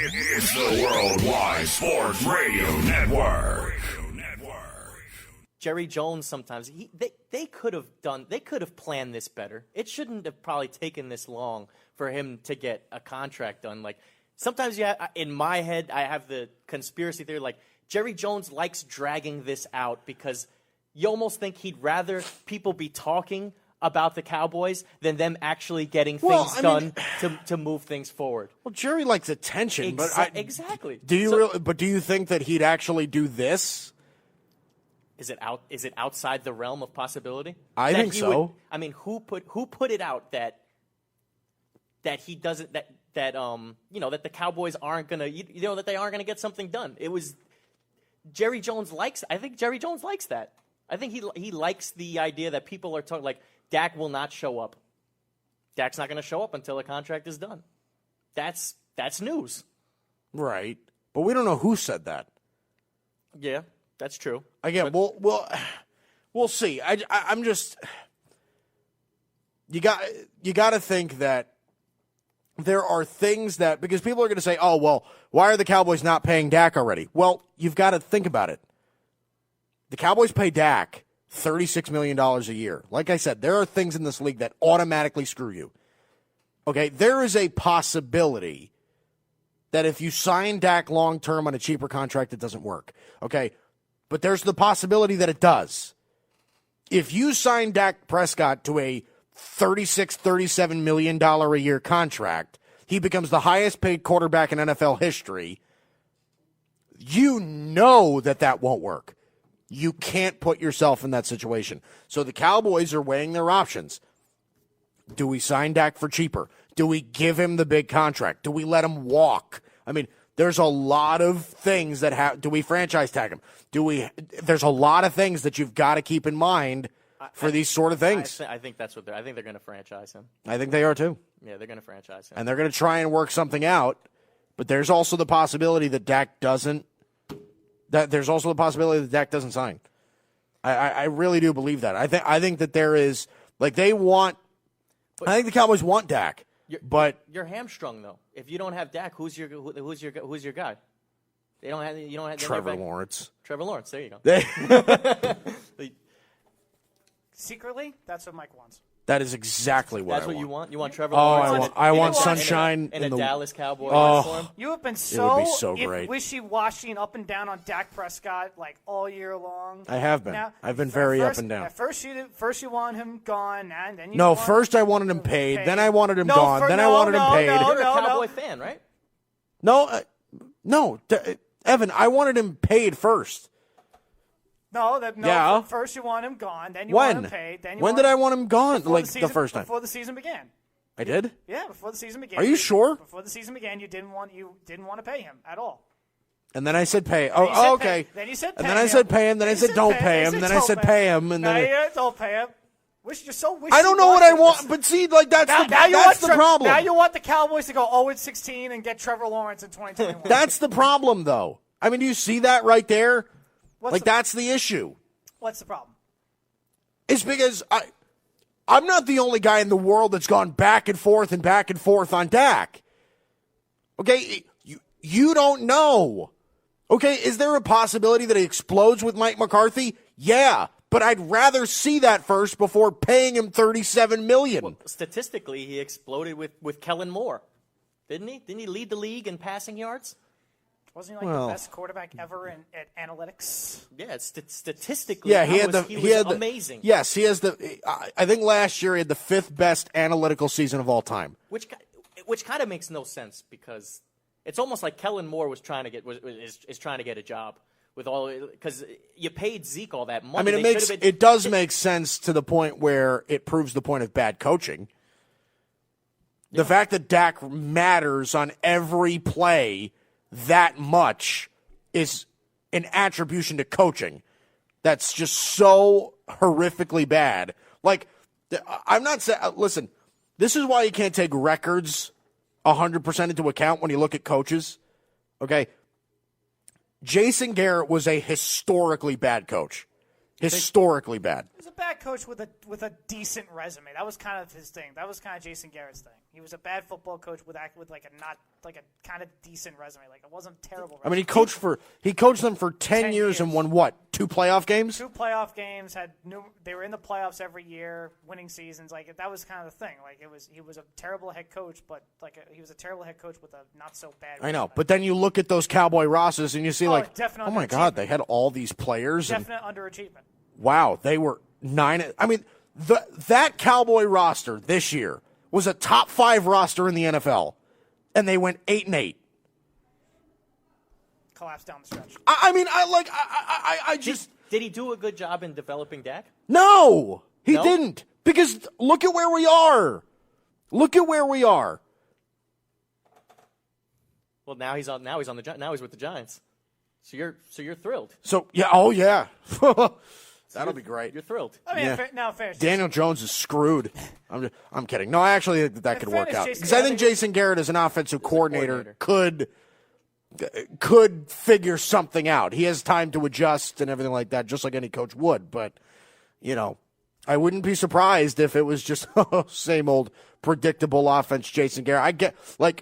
It's the Worldwide Sports Radio Network. Jerry Jones sometimes they could have planned this better. It shouldn't have probably taken this long for him to get a contract done. Like sometimes in my head I have the conspiracy theory like Jerry Jones likes dragging this out because you almost think he'd rather people be talking about the Cowboys than them actually getting things done to move things forward. Well, Jerry likes attention, exactly. Do you think that he'd actually do this? Is it outside the realm of possibility? I think so. Who put it out that he doesn't that the Cowboys aren't gonna that they aren't gonna get something done? It was Jerry Jones likes. I think Jerry Jones likes that. I think he likes the idea that people are talking like Dak will not show up. Dak's not gonna show up until the contract is done. That's news, right? But we don't know who said that. Yeah. That's true. Again, we'll see. I'm just you got to think that there are things that because people are going to say, "Oh, well, why are the Cowboys not paying Dak already?" Well, you've got to think about it. The Cowboys pay Dak $36 million a year. Like I said, there are things in this league that automatically screw you. Okay, there is a possibility that if you sign Dak long term on a cheaper contract, it doesn't work. Okay. But there's the possibility that it does. If you sign Dak Prescott to a $37 million a year contract, he becomes the highest paid quarterback in NFL history. You know that won't work. You can't put yourself in that situation. So the Cowboys are weighing their options. Do we sign Dak for cheaper? Do we give him the big contract? Do we let him walk? There's a lot of things that do we franchise tag him? There's a lot of things that you've got to keep in mind for these sort of things. I think that's what I think they're going to franchise him. I think they are too. Yeah, they're going to franchise him. And they're going to try and work something out, but there's also the possibility that Dak doesn't sign. I really do believe that. I think that there is I think the Cowboys want Dak. But you're hamstrung though. If you don't have Dak, who's your guy? You don't have Trevor Lawrence. Trevor Lawrence. There you go. Secretly, that's what Mike wants. That is exactly what I want. That's what you want? You want Trevor Lawrence? I want sunshine in a Dallas Cowboys uniform? You have been so great. wishy-washy and up and down on Dak Prescott all year long. I have been. I've been very up and down. At first you want him gone, and then first I wanted him paid, then I wanted him gone, then I wanted him paid. You're a Cowboy fan, right? No, Evan, I wanted him paid first. Yeah. First you want him gone, then you want him paid. When did I want him gone? The first time before the season began. I did. Yeah, before the season began. Are you sure? Before the season began, you didn't want to pay him at all. And then I said pay. Oh, okay. Then you said pay. And then I said pay him. Then I said don't pay him. Then I said pay him. And then don't pay him. You're so wishy-washy. I don't know what I want, but see, that's the problem. Now you want the Cowboys to go 0-16 and get Trevor Lawrence in 2021. That's the problem, though. Do you see that right there? That's the issue. What's the problem? It's because I'm not the only guy in the world that's gone back and forth on Dak. Okay, you don't know. Okay, is there a possibility that he explodes with Mike McCarthy? Yeah, but I'd rather see that first before paying him $37 million. Well, statistically, he exploded with Kellen Moore, didn't he? Didn't he lead the league in passing yards? Wasn't he the best quarterback ever at analytics? Yeah, statistically, he was amazing. Yes, he has I think last year he had the 5th best analytical season of all time. Which kind of makes no sense because it's almost like Kellen Moore was trying to get is trying to get a job with because you paid Zeke all that money. It does make sense to the point where it proves the point of bad coaching. The fact that Dak matters on every play that much is an attribution to coaching that's just so horrifically bad. I'm not saying, listen, this is why you can't take records 100% into account when you look at coaches. Okay? Jason Garrett was a historically bad coach. Historically bad. He was a bad coach with a decent resume. That was kind of his thing. That was kind of Jason Garrett's thing. He was a bad football coach with like a kind of decent resume. Like it wasn't terrible. I mean, he coached them for 10 years and won what? 2 playoff games? 2 playoff games. They were in the playoffs every year, winning seasons. Like that was kind of the thing. Like he was a terrible head coach, but he was a terrible head coach with a not so bad resume. I know, but then you look at those Cowboy rosters and you see oh my God, they had all these players. Definite underachievement. Wow, they were 9. I mean, that Cowboy roster this year was a top 5 roster in the NFL, and they went 8-8. Collapsed down the stretch. I just did he do a good job in developing Dak? No, he didn't. Because look at where we are. Look at where we are. Well, now he's with the Giants. So you're thrilled. So yeah. That'll be great. You're thrilled. I mean, fair. Daniel Jones is screwed. I'm kidding. No, I actually think that could work out because I think Jason Garrett as an offensive coordinator could figure something out. He has time to adjust and everything like that, just like any coach would. But I wouldn't be surprised if it was just same old predictable offense. Jason Garrett. I get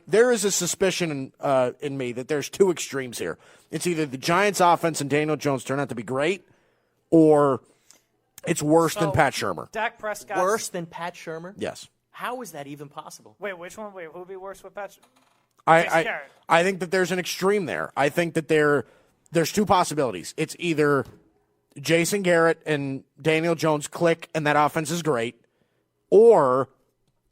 there is a suspicion in me that there's 2 extremes here. It's either the Giants' offense and Daniel Jones turn out to be great, or it's worse than Pat Shurmur. Dak Prescott. Worse than Pat Shurmur? Yes. How is that even possible? Wait, which one? Wait, who would be worse with Pat Shurmur? I think that there's an extreme there. I think that there's 2 possibilities. It's either Jason Garrett and Daniel Jones click and that offense is great, or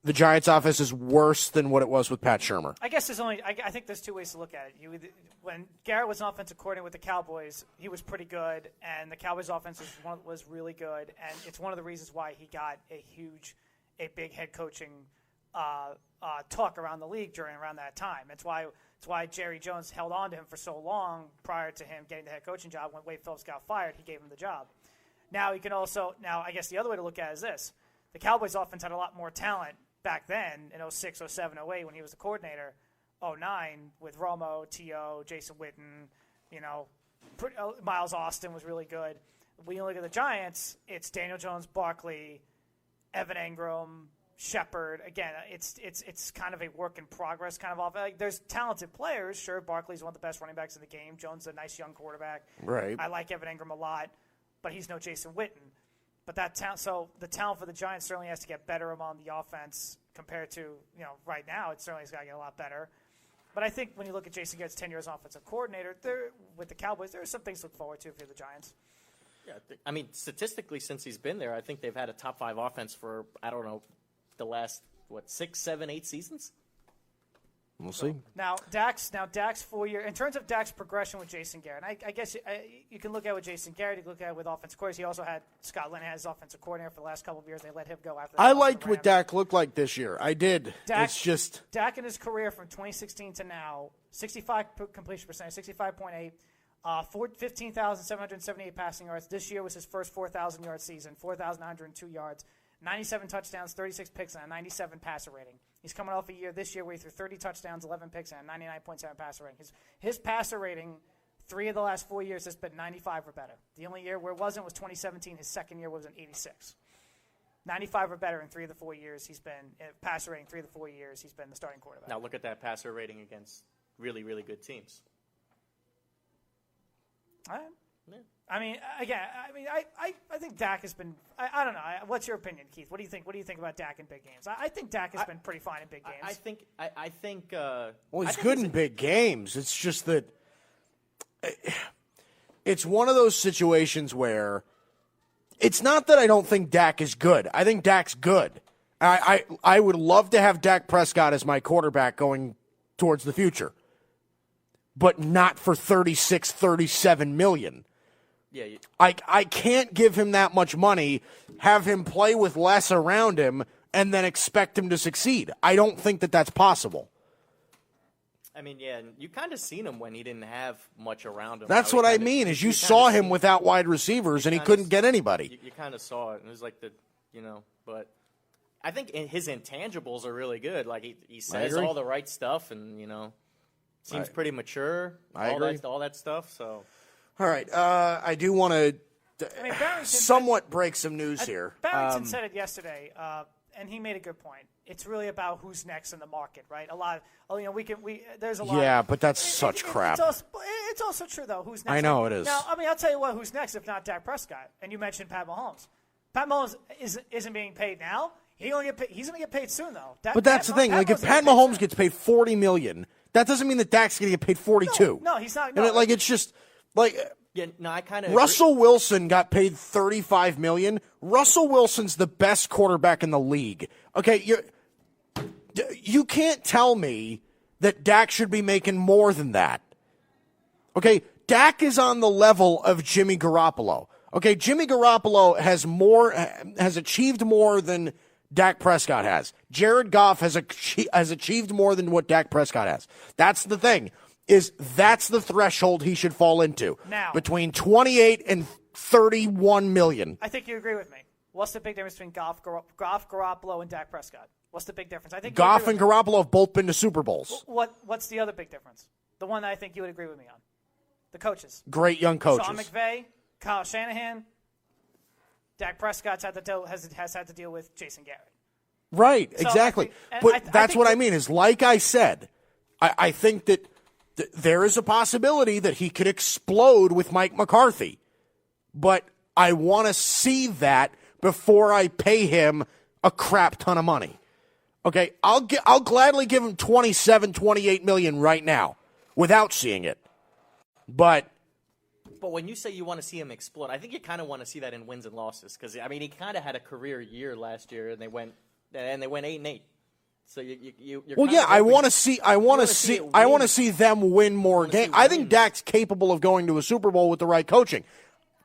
the Giants' offense is worse than what it was with Pat Shurmur. I guess I think there's 2 ways to look at it. When Garrett was an offensive coordinator with the Cowboys, he was pretty good, and the Cowboys' offense was really good, and it's one of the reasons why he got a big head coaching talk around the league around that time. It's why Jerry Jones held on to him for so long prior to him getting the head coaching job. When Wade Phillips got fired, he gave him the job. Now I guess the other way to look at it is this: the Cowboys' offense had a lot more talent back then in 06, 07, 08 when he was the coordinator. 09 with Romo, T.O., Jason Witten, Miles Austin was really good. When you look at the Giants, it's Daniel Jones, Barkley, Evan Engram, Shepard. Again, it's kind of a work in progress kind of off. There's talented players. Sure, Barkley's one of the best running backs in the game. Jones is a nice young quarterback. Right. I like Evan Engram a lot, but he's no Jason Witten. But so the talent for the Giants certainly has to get better among the offense compared to right now. It certainly has got to get a lot better. But I think when you look at Jason Garrett's 10 years as offensive coordinator, with the Cowboys, there are some things to look forward to for the Giants. Yeah, I mean, statistically, since he's been there, I think they've had a top 5 offense for, I don't know, the last, 6, 7, 8 seasons? We'll see. Now Dak's 4 year. In terms of Dak's progression with Jason Garrett, I guess you can look at it with Jason Garrett. You can look at it with offensive coordinators. He also had Scott Linehan as offensive coordinator for the last couple of years. They let him go after that. I liked what Dak looked like this year. I did. It's just Dak in his career from 2016 to now, 65 completion percentage, 65.8. 15,778 passing yards. This year was his first 4,000-yard season, 4,902 yards, 97 touchdowns, 36 picks, and a 97 passer rating. He's coming off a year this year where he threw 30 touchdowns, 11 picks, and a 99.7 passer rating. His passer rating, 3 of the last 4 years, has been 95 or better. The only year where it wasn't was 2017. His second year was an 86. 95 or better in 3 of the 4 years he's been passer rating. 3 of the 4 years he's been the starting quarterback. Now look at that passer rating against really, really good teams. Yeah. I mean, again, I think Dak has been. I don't know. What's your opinion, Keith? What do you think? What do you think about Dak in big games? I think Dak has been pretty fine in big games. I think. Well, he's good in big games. It's just that it's one of those situations where it's not that I don't think Dak is good. I think Dak's good. I would love to have Dak Prescott as my quarterback going towards the future, but not for 36, 37 million. Yeah, I can't give him that much money, have him play with less around him, and then expect him to succeed. I don't think that that's possible. I mean, yeah, you kind of seen him when he didn't have much around him. That's what I mean, is you saw him without wide receivers, and he couldn't get anybody. You kind of saw it, and it was like but I think his intangibles are really good. Like, he says all the right stuff, and, seems pretty mature. I agree. All that stuff, so... All right, I do want to somewhat break some news here. Barrington said it yesterday, and he made a good point. It's really about who's next in the market, right? There's a lot. Yeah, but that's such crap. It's also true though. Who's next? I know it is. Now, I'll tell you what. Who's next if not Dak Prescott? And you mentioned Pat Mahomes. Pat Mahomes isn't being paid now. He's going to get paid soon though. But that's the thing. Like if Pat Mahomes gets paid $40 million, that doesn't mean that Dak's going to get paid $42. No, he's not. No. And it's just like. Yeah, no, I kind of. Russell Wilson got paid $35 million. Russell Wilson's the best quarterback in the league. Okay, you can't tell me that Dak should be making more than that. Okay, Dak is on the level of Jimmy Garoppolo. Okay, Jimmy Garoppolo has achieved more than Dak Prescott has. Jared Goff has achieved more than what Dak Prescott has. That's the thing. That's the threshold he should fall into. Now, between 28 and 31 million. I think you agree with me. What's the big difference between Goff, Garoppolo, and Dak Prescott? What's the big difference? I think Goff and Garoppolo have both been to Super Bowls. What's the other big difference? The one that I think you would agree with me on. The coaches. Great young coaches. Sean McVay, Kyle Shanahan. Dak Prescott's has had to deal with Jason Garrett. Right, So exactly. I That's what I mean is, like I said, I think that there is a possibility that he could explode with Mike McCarthy. But I want to see that before I pay him a crap ton of money. Okay, I'll gladly give him 27, 28 million right now without seeing it. But when you say you want to see him explode, I think you kind of want to see that in wins and losses because he kind of had a career year last year and they went 8-8. So I want to see them win more games. I think Dak's capable of going to a Super Bowl with the right coaching.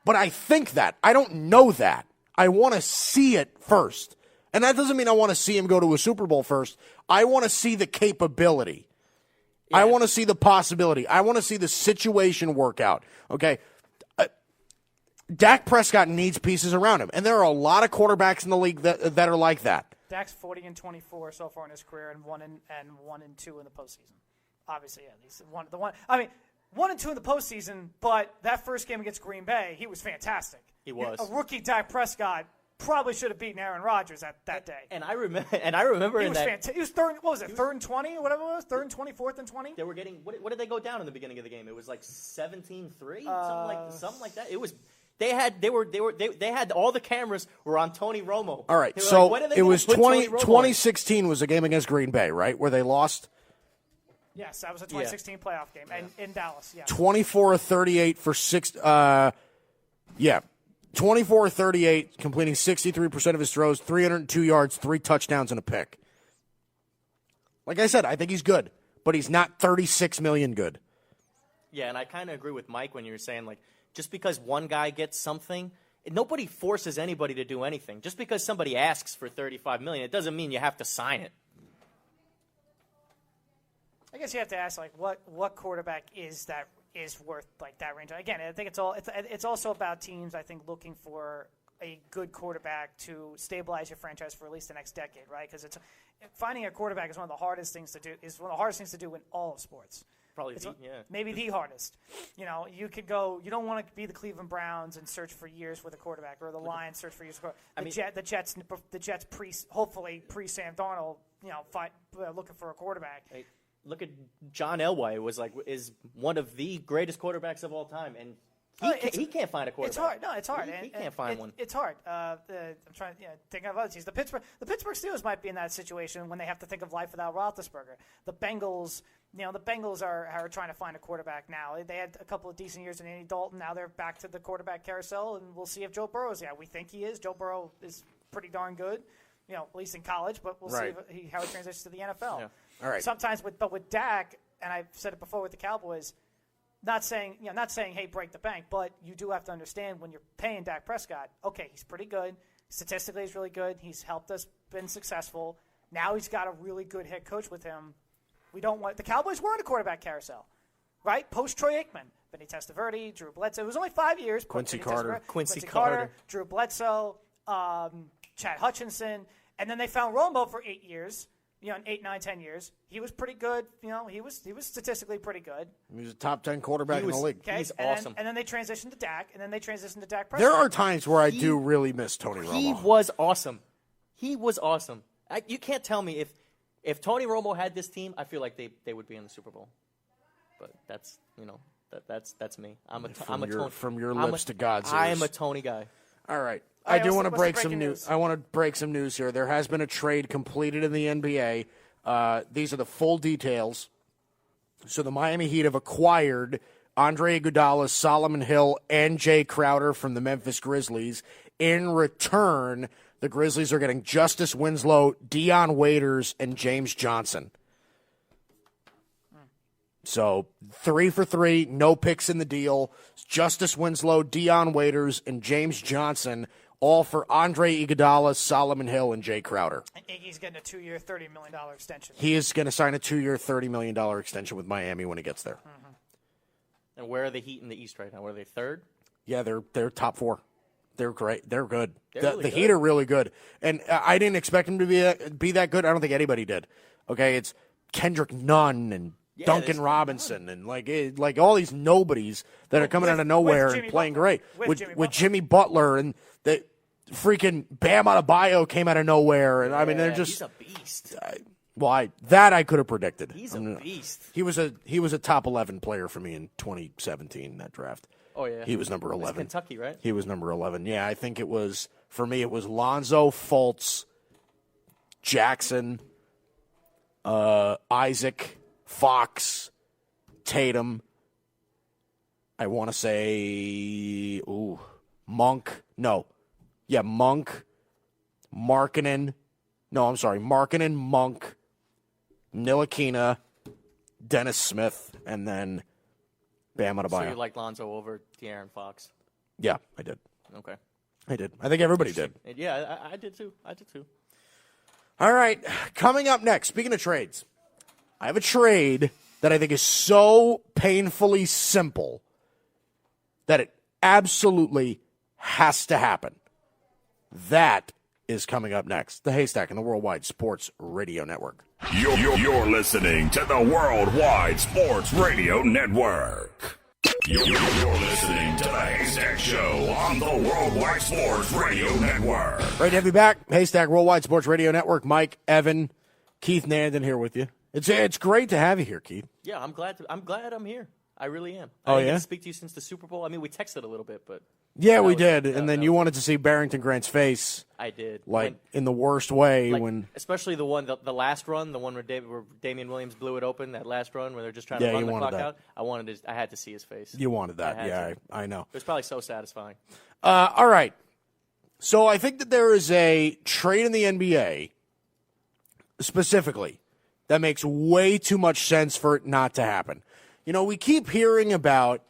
But I think that. I don't know that. I want to see it first. And that doesn't mean I want to see him go to a Super Bowl first. I want to see the capability. Yeah. I want to see the possibility. I want to see the situation work out. Okay? Dak Prescott needs pieces around him. And there are a lot of quarterbacks in the league that are like that. Dak's 40-24 so far in his career, and 1-2 in the postseason. Obviously, yeah, he's 1 and 2 in the postseason. But that first game against Green Bay, he was fantastic. He was a rookie. Dak Prescott probably should have beaten Aaron Rodgers that day. And I remember he in was that fantastic. He was third. What was it? 3rd and 20, or whatever it was. 3rd and 20, 4th and 20. They were getting. What did they go down in the beginning of the game? It was like 17-3, something like that. It was. They had all the cameras were on Tony Romo. All right, so it was 2016 was a game against Green Bay, right, where they lost? Yes, that was a 2016 playoff game, and in Dallas. Yeah, 24-38 for 24-38, completing 63% of his throws, 302 yards, 3 touchdowns, and a pick. Like I said, I think he's good, but he's not 36 million good. Yeah, and I kind of agree with Mike when you were saying like. Just because one guy gets something, nobody forces anybody to do anything. Just because somebody asks for $35 million, it doesn't mean you have to sign it. I guess you have to ask like what quarterback is worth like that range. Again, I think it's also about teams. I think looking for a good quarterback to stabilize your franchise for at least the next decade, right? Because finding a quarterback is one of the hardest things to do. Is one of the hardest things to do in all of sports. Probably maybe the hardest. You could go. You don't want to be the Cleveland Browns and search for years with a quarterback, or the Lions search for years. The Jets hopefully pre Sam Darnold. Looking for a quarterback. Hey, look at John Elway is one of the greatest quarterbacks of all time, and he can't find a quarterback. It's hard. No, it's hard. He can't find one. It's hard. I'm trying to think of other teams. The Pittsburgh Steelers might be in that situation when they have to think of life without Roethlisberger. The Bengals. The Bengals are trying to find a quarterback now. They had a couple of decent years in Andy Dalton. Now they're back to the quarterback carousel, and we'll see if Joe Burrow's. Yeah, we think he is. Joe Burrow is pretty darn good, at least in college. But we'll see how he transitions to the NFL. Yeah. All right. Sometimes with Dak, and I've said it before with the Cowboys, not saying hey break the bank, but you do have to understand when you're paying Dak Prescott. Okay, he's pretty good. Statistically, he's really good. He's helped us, been successful. Now he's got a really good head coach with him. We don't want the Cowboys were in a quarterback carousel, right? Post Troy Aikman, Vinny Testaverde, Drew Bledsoe. It was only 5 years. Quincy Carter, Drew Bledsoe, Chad Hutchinson, and then they found Romo for 8 years. 8, 9, 10 years. He was pretty good. He was statistically pretty good. He was a top 10 quarterback in the league. Okay? He's awesome. And then they transitioned to Dak, and then they transitioned to Dak Prescott. There are times where I do really miss Tony Romo. He was awesome. He was awesome. You can't tell me if Tony Romo had this team, I feel like they would be in the Super Bowl. But that's that's me. I'm a Tony. From your lips to God's ears. I am a Tony guy. All right. All right, I do want to what's break the some breaking news. news? I want to break some news here. There has been a trade completed in the NBA. These are the full details. So the Miami Heat have acquired Andre Iguodala, Solomon Hill, and Jay Crowder from the Memphis Grizzlies. In return, the Grizzlies are getting Justice Winslow, Deion Waiters, and James Johnson. So 3 for 3, no picks in the deal. Justice Winslow, Deion Waiters, and James Johnson, all for Andre Iguodala, Solomon Hill, and Jay Crowder. And Iggy's getting a 2-year, $30 million extension. He is going to sign a 2-year, $30 million extension with Miami when he gets there. Mm-hmm. And where are the Heat in the East right now? What are they, third? Yeah, they're top 4. They're great. They're good. They're The really good. Heat are really good. And I didn't expect them to be that good. I don't think anybody did. Okay, it's Kendrick Nunn and Duncan there's Robinson and like all these nobodies that are coming out of nowhere and Jimmy playing Butler. great. With Jimmy Butler and the freaking Bam Adebayo came out of nowhere. And I mean, they're just he's a beast. I could have predicted. He's a beast. He was a top 11 player for me in 2017 that draft. Oh yeah, He was number 11. Kentucky, right? He was number 11. Yeah, I think it was, for me, it was Lonzo, Fultz, Jackson, Isaac, Fox, Tatum. I want to say, Monk. No. Yeah, Monk, Markkanen. No, I'm sorry. Markkanen, Monk, Ntilikina, Dennis Smith, and then Bam Adebayo. So you like Lonzo over De'Aaron Fox? Yeah, I did. Okay. I did. I think everybody did. And yeah, I did too. I did too. All right, coming up next, speaking of trades, I have a trade that I think is so painfully simple that it absolutely has to happen. That is coming up next. The Haystack and the Worldwide Sports Radio Network. You're listening to the Worldwide Sports Radio Network. You're listening to the Haystack Show on the Worldwide Sports Radio Network. Great to have you back. Haystack Worldwide Sports Radio Network. Mike, Evan, Keith Nandon here with you. It's great to have you here, Keith. Yeah, I'm glad I'm here. I really am. Oh, I didn't get yeah? to speak to you since the Super Bowl. I mean, we texted a little bit, but Yeah, we was- did. that- And then that you was- wanted to see Barrington Grant's face, I did. like, in the worst way Like, when... especially the last run, the one where Damian Williams blew it open, that last run where they're just trying Yeah, to run you the wanted clock that. out. I had to see his face. You wanted that. I had Yeah, to. I know. It was probably so satisfying. All right. So I think that there is a trade in the NBA specifically that makes way too much sense for it not to happen. You know, we keep hearing about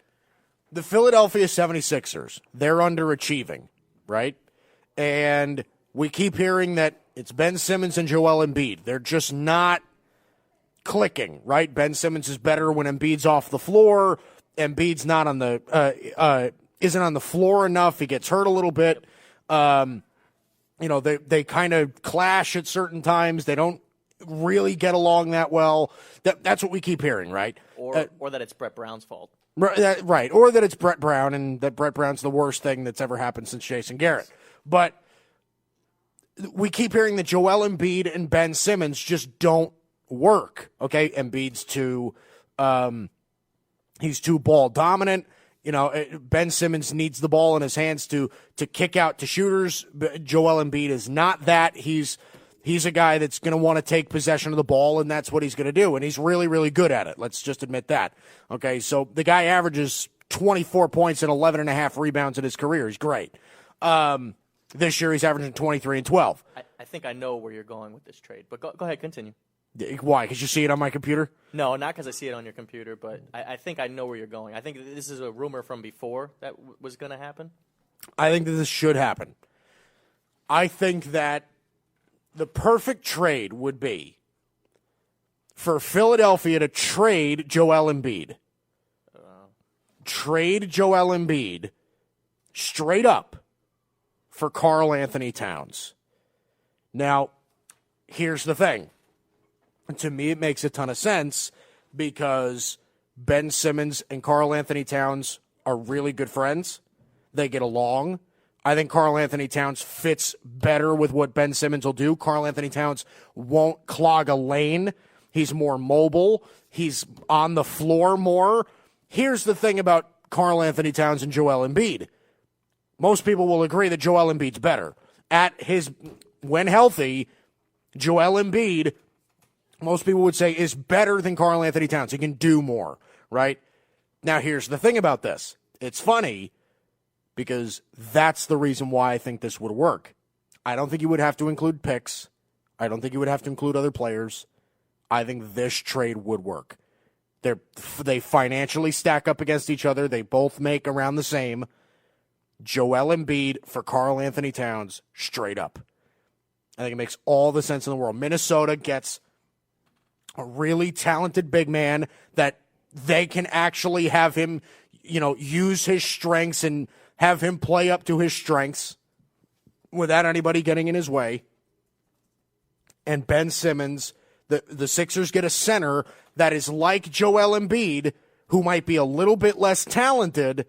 the Philadelphia 76ers. They're underachieving, right? And we keep hearing that it's Ben Simmons and Joel Embiid. They're just not clicking, right? Ben Simmons is better when Embiid's off the floor. Embiid's not on the isn't on the floor enough. He gets hurt a little bit. You know, they kind of clash at certain times. They don't really get along that well. That's what we keep hearing, right? Or that it's Brett Brown's fault. Right. Or that it's Brett Brown and that Brett Brown's the worst thing that's ever happened since Jason Garrett. But we keep hearing that Joel Embiid and Ben Simmons just don't work. Okay, Embiid's he's too ball dominant. You know, Ben Simmons needs the ball in his hands to kick out to shooters. Joel Embiid is not that. He's a guy that's going to want to take possession of the ball, and that's what he's going to do. And he's really, really good at it. Let's just admit that. Okay, so the guy averages 24 points and 11 and a half rebounds in his career. He's great. This year he's averaging 23 and 12. I think I know where you're going with this trade, but go ahead, continue. Why? Because you see it on my computer? No, not because I see it on your computer, but I think I know where you're going. I think this is a rumor from before that was going to happen. I think that this should happen. I think that the perfect trade would be for Philadelphia to trade Joel Embiid. Trade Joel Embiid straight up for Karl Anthony Towns. Now, here's the thing. To me, it makes a ton of sense because Ben Simmons and Karl Anthony Towns are really good friends. They get along. I think Karl Anthony Towns fits better with what Ben Simmons will do. Karl Anthony Towns won't clog a lane. He's more mobile. He's on the floor more. Here's the thing about Karl Anthony Towns and Joel Embiid. Most people will agree that Joel Embiid's better. When healthy, Joel Embiid, most people would say, is better than Karl Anthony Towns. He can do more, right? Now, here's the thing about this. It's funny because that's the reason why I think this would work. I don't think you would have to include picks. I don't think you would have to include other players. I think this trade would work. They financially stack up against each other. They both make around the same. Joel Embiid for Karl Anthony Towns, straight up. I think it makes all the sense in the world. Minnesota gets a really talented big man that they can actually have him, use his strengths and have him play up to his strengths without anybody getting in his way. And Ben Simmons, the Sixers get a center that is like Joel Embiid, who might be a little bit less talented,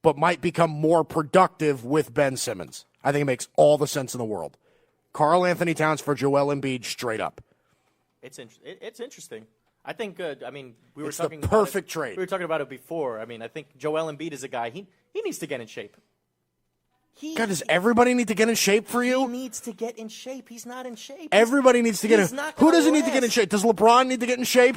but might become more productive with Ben Simmons. I think it makes all the sense in the world. Karl Anthony Towns for Joel Embiid, straight up. It's interesting. I think, we were it's talking the perfect about trade. We were talking about it before. I think Joel Embiid is a guy, he needs to get in shape. God, does everybody need to get in shape for you? He needs to get in shape. He's not in shape. Everybody needs to get in shape. Who doesn't need to get in shape? Does LeBron need to get in shape?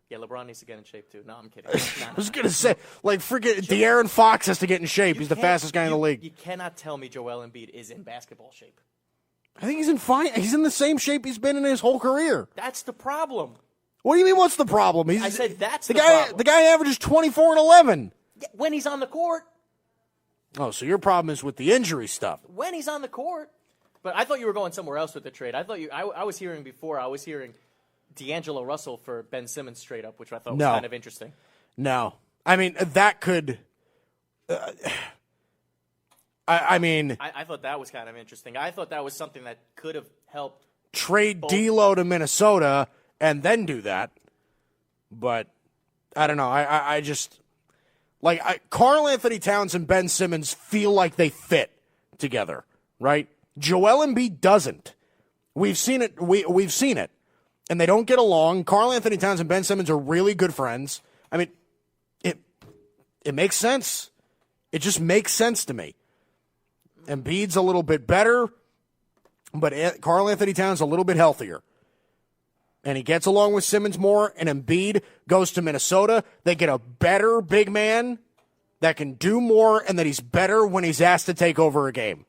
Yeah, LeBron needs to get in shape, too. No, I'm kidding. I was going to say, freaking De'Aaron Fox has to get in shape. He's the fastest guy in the league. You cannot tell me Joel Embiid is in basketball shape. I think he's in fine. He's in the same shape he's been in his whole career. That's the problem. What do you mean, what's the problem? I said that's the the guy. problem. The guy averages 24 and 11. When he's on the court. Oh, so your problem is with the injury stuff. When he's on the court. But I thought you were going somewhere else with the trade. I was hearing before, I was hearing D'Angelo Russell for Ben Simmons straight up, which I thought was kind of interesting. No. That could... I thought that was kind of interesting. I thought that was something that could have helped trade D'Lo to Minnesota and then do that. But I don't know. I just Karl Anthony Towns and Ben Simmons feel like they fit together, right? Joel Embiid doesn't. We've seen it. We've seen it, and they don't get along. Karl Anthony Towns and Ben Simmons are really good friends. It makes sense. It just makes sense to me. Embiid's a little bit better, but Karl Anthony Towns a little bit healthier. And he gets along with Simmons more, and Embiid goes to Minnesota. They get a better big man that can do more and that he's better when he's asked to take over a game.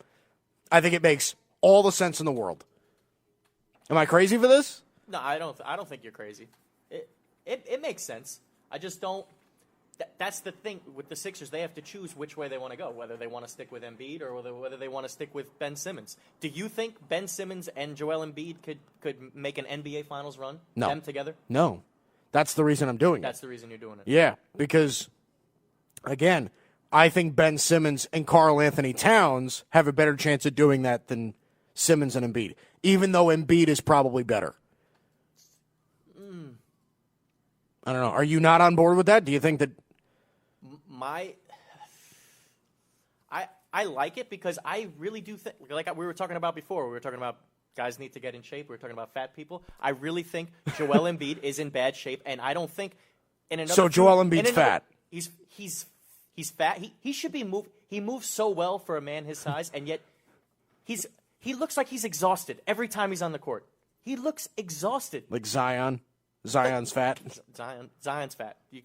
I think it makes all the sense in the world. Am I crazy for this? No, I don't think you're crazy. It makes sense. I just don't. That's the thing with the Sixers. They have to choose which way they want to go, whether they want to stick with Embiid or whether they want to stick with Ben Simmons. Do you think Ben Simmons and Joel Embiid could make an NBA Finals run? No. Them together? No. That's the reason I'm doing it. That's the reason you're doing it. Yeah, because, again, I think Ben Simmons and Karl Anthony Towns have a better chance of doing that than Simmons and Embiid, even though Embiid is probably better. I don't know. Are you not on board with that? Do you think that... I like it because I really do think, like we were talking about before, we were talking about guys need to get in shape, we were talking about fat people. I really think Joel Embiid is in bad shape, and I don't think in another... So Joel Embiid's fat. He's fat. He should be moved. He moves so well for a man his size, and yet he looks like he's exhausted every time he's on the court. He looks exhausted. Like Zion? Zion's fat? Zion's fat. You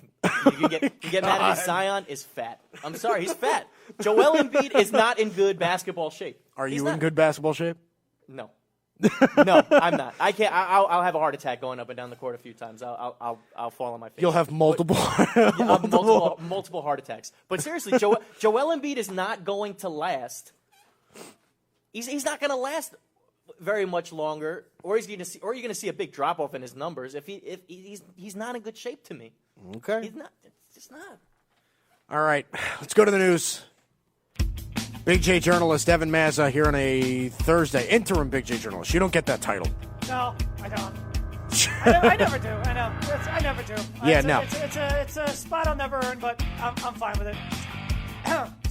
get mad at me. Zion is fat. I'm sorry, he's fat. Joel Embiid is not in good basketball shape. Are you in good basketball shape? No. No, I'm not. I can't. I'll have a heart attack going up and down the court a few times. I'll fall on my face. You'll have multiple multiple heart attacks. But seriously, Joel Embiid is not going to last. He's not going to last very much longer, or you're going to see a big drop off in his numbers if he's not in good shape to me. Okay. He's not. It's just not. All right, let's go to the news. Big J journalist Evan Mazza here on a Thursday. Interim Big J journalist. You don't get that title. No, I don't. I never do. I know. I never do. Yeah, It's a spot I'll never earn, but I'm fine with it.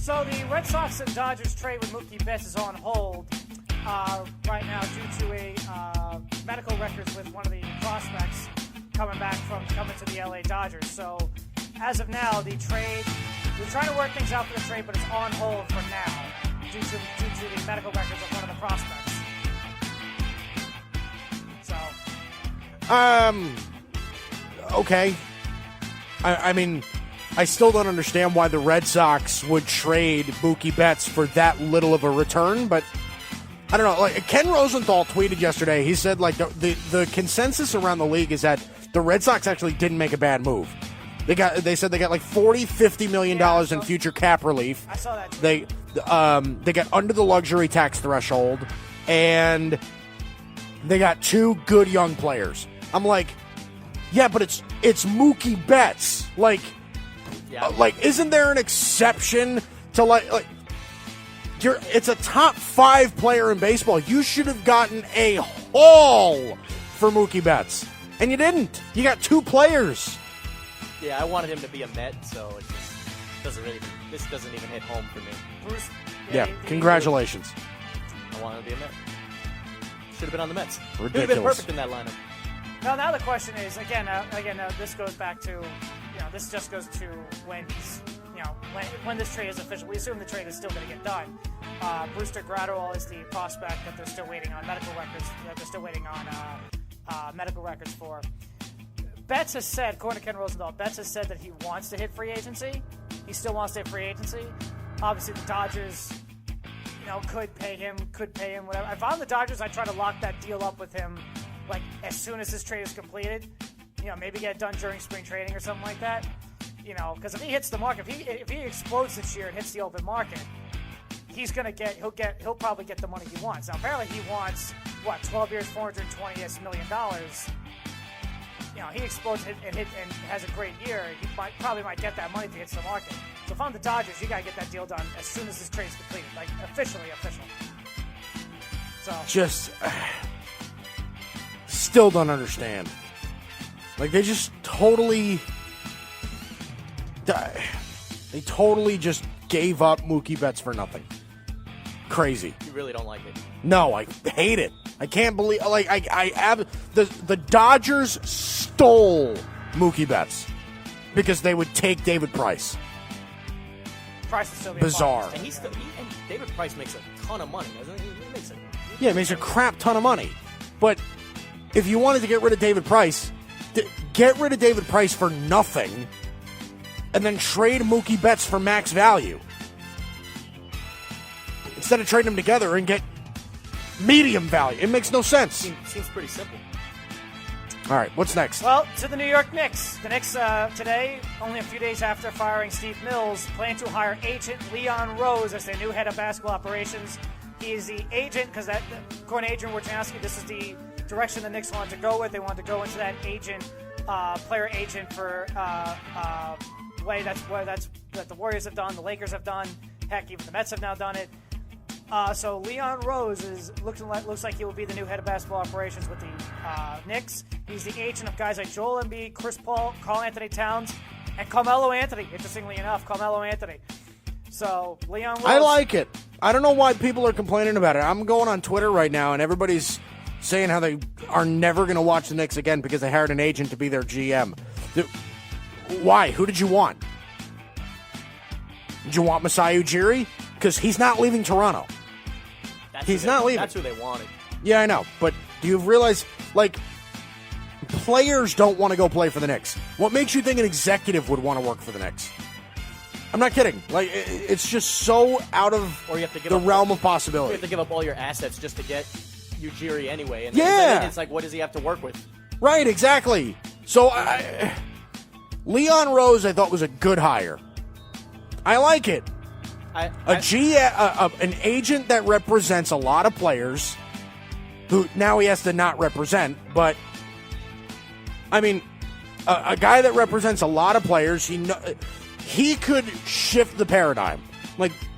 So the Red Sox and Dodgers trade with Mookie Betts is on hold right now due to a medical records with one of the prospects coming to the LA Dodgers. So as of now, the trade, we're trying to work things out for the trade, but it's on hold for now due to the medical records of one of the prospects. So. Okay. I mean, I still don't understand why the Red Sox would trade Mookie Betts for that little of a return, but I don't know. Like Ken Rosenthal tweeted yesterday, he said like the consensus around the league is that the Red Sox actually didn't make a bad move. They said they got like $40-50 million in future cap relief. I saw that too. They got under the luxury tax threshold, and they got 2 good young players. I'm like, yeah, but it's Mookie Betts. Like, isn't there an exception to like it's a top 5 player in baseball. You should have gotten a haul for Mookie Betts, and you didn't. You got 2 players. Yeah, I wanted him to be a Met, so it just this doesn't even hit home for me. Bruce, Yeah, congratulations. I wanted him to be a Met. Should have been on the Mets. Ridiculous. Could have been perfect in that lineup. Now the question is again. This goes back to, this just goes to when when this trade is official. We assume the trade is still going to get done. Brewster Gratterall is the prospect that they're still waiting on medical records. That they're still waiting on medical records for. Betts has said, according to Ken Rosenthal, Betts has said that he wants to hit free agency. He still wants to hit free agency. Obviously, the Dodgers, could pay him, whatever. If I'm the Dodgers, I'd try to lock that deal up with him, like, as soon as this trade is completed. Maybe get it done during spring training or something like that. Because if he hits the market, if he explodes this year and hits the open market, he'll probably get the money he wants. Now, apparently he wants, 12 years, $420 million. He explodes and has a great year. He probably might get that money if he hits the market. So if I'm the Dodgers, you got to get that deal done as soon as this trade is completed, like official. So Just still don't understand. Like they just totally just gave up Mookie Betts for nothing. Crazy. You really don't like it. No, I hate it. I can't believe I have the Dodgers stole Mookie Betts because they would take David Price. Price is still Bizarre. And and David Price makes a ton of money, doesn't he? He makes a crap ton of money. But if you wanted to get rid of David Price, get rid of David Price for nothing and then trade Mookie Betts for max value. Instead of trading them together and get medium value. It makes no sense. Seems pretty simple. All right, what's next? Well, to the New York Knicks. The Knicks today, only a few days after firing Steve Mills, plan to hire agent Leon Rose as their new head of basketball operations. He is the agent, because according to Adrian Wojnarowski, this is the direction the Knicks wanted to go with. They wanted to go into that player agent for way that the Warriors have done, the Lakers have done, heck, even the Mets have now done it. So Leon Rose looks like he will be the new head of basketball operations with the Knicks. He's the agent of guys like Joel Embiid, Chris Paul, Karl-Anthony Towns, and Carmelo Anthony. Interestingly enough, Carmelo Anthony. So Leon Rose. I like it. I don't know why people are complaining about it. I'm going on Twitter right now, and everybody's saying how they are never going to watch the Knicks again because they hired an agent to be their GM. Why? Who did you want? Did you want Masai Ujiri? Because he's not leaving Toronto. He's not leaving. That's who they wanted. Yeah, I know. But do you realize, players don't want to go play for the Knicks? What makes you think an executive would want to work for the Knicks? I'm not kidding. It's just so out of the realm of possibility. You have to give up all your assets just to get Ujiri anyway. And yeah. Then it's like, what does he have to work with? Right, exactly. So, Leon Rose, I thought, was a good hire. I like it. An agent that represents a lot of players who now he has to not represent, but I mean, a guy that represents a lot of players, he could shift the paradigm.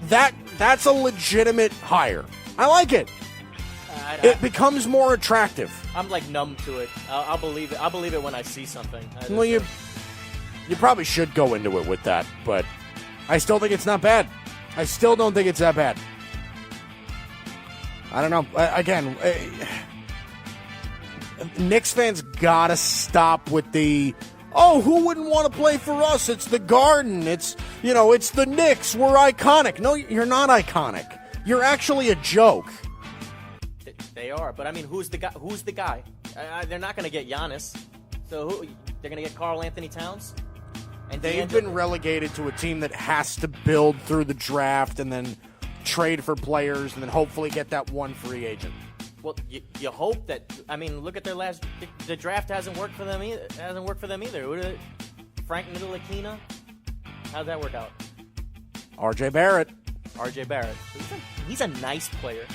That's a legitimate hire. I like it. It becomes more attractive. I'm numb to it. I'll believe it. I'll believe it when I see something. Well, you probably should go into it with that, but I still think it's not bad. I still don't think it's that bad. I don't know. Again, Knicks fans gotta stop with the, oh, who wouldn't want to play for us? It's the Garden. It's the Knicks. We're iconic. No, you're not iconic. You're actually a joke. They are, but I mean, who's the guy? Who's the guy? They're not going to get Giannis. So they're going to get Karl Anthony Towns? And they've been relegated to a team that has to build through the draft and then trade for players and then hopefully get that one free agent. Well, you hope that. I mean, look at their last. The draft hasn't worked for them either. Frank Ntilikina. How'd that work out? R.J. Barrett. He's a nice player.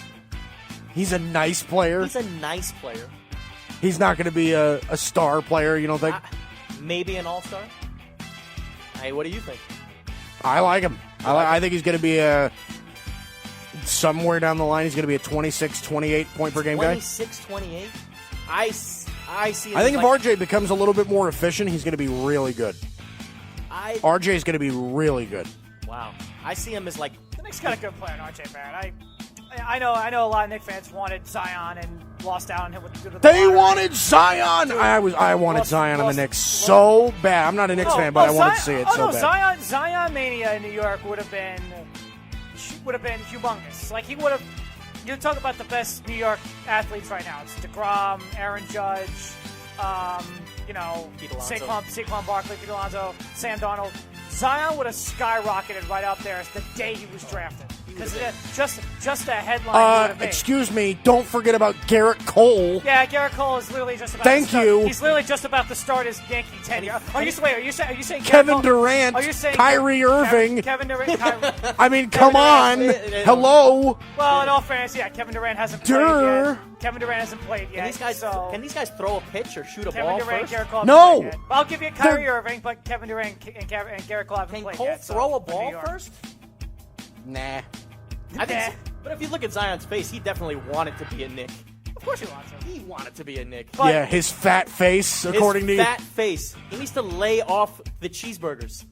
He's a nice player. He's not going to be a star player. You don't think? Maybe an all-star. Hey, what do you think? I like him. I think he's going to be somewhere down the line. He's going to be a 26, 28 point per game guy. 26, 28. I see. I think if RJ becomes a little bit more efficient, he's going to be really good. RJ is going to be really good. Wow. I see him as like. The Knicks got a good player in RJ Barrett. I know a lot of Knicks fans wanted Zion and lost out on him with They wanted Zion. I wanted Zion on the Knicks so bad. I'm not a Knicks fan, but I wanted to see it so bad. Zion mania in New York would have been humongous. Like he would have. You talk about the best New York athletes right now. It's DeGrom, Aaron Judge, Saquon Barkley, Pete Alonso, Sam Darnold. Zion would have skyrocketed right up there the day he was drafted. Because just a headline. Excuse me, don't forget about Garrett Cole. Yeah, Garrett Cole is literally just about. Thank you. He's literally just about to start his Yankee tenure. Are you saying Kevin Durant? Are you saying Kyrie Irving? Kevin Durant. Kyrie, I mean, come on. Hello. Well, in all fairness, yeah, Kevin Durant hasn't played yet. Kevin Durant hasn't played yet. Can these guys throw a pitch or shoot a Kevin ball Durant, first? Garrett Cole no. Well, I'll give you Kyrie Irving, but Kevin Durant and Garrett Cole haven't played yet. Can Cole throw a ball first? Nah. I think, but if you look at Zion's face, he definitely wanted to be a Knick. Of course he wants to. He wanted to be a Knick. But yeah, his fat face, according to you. His fat face. He needs to lay off the cheeseburgers.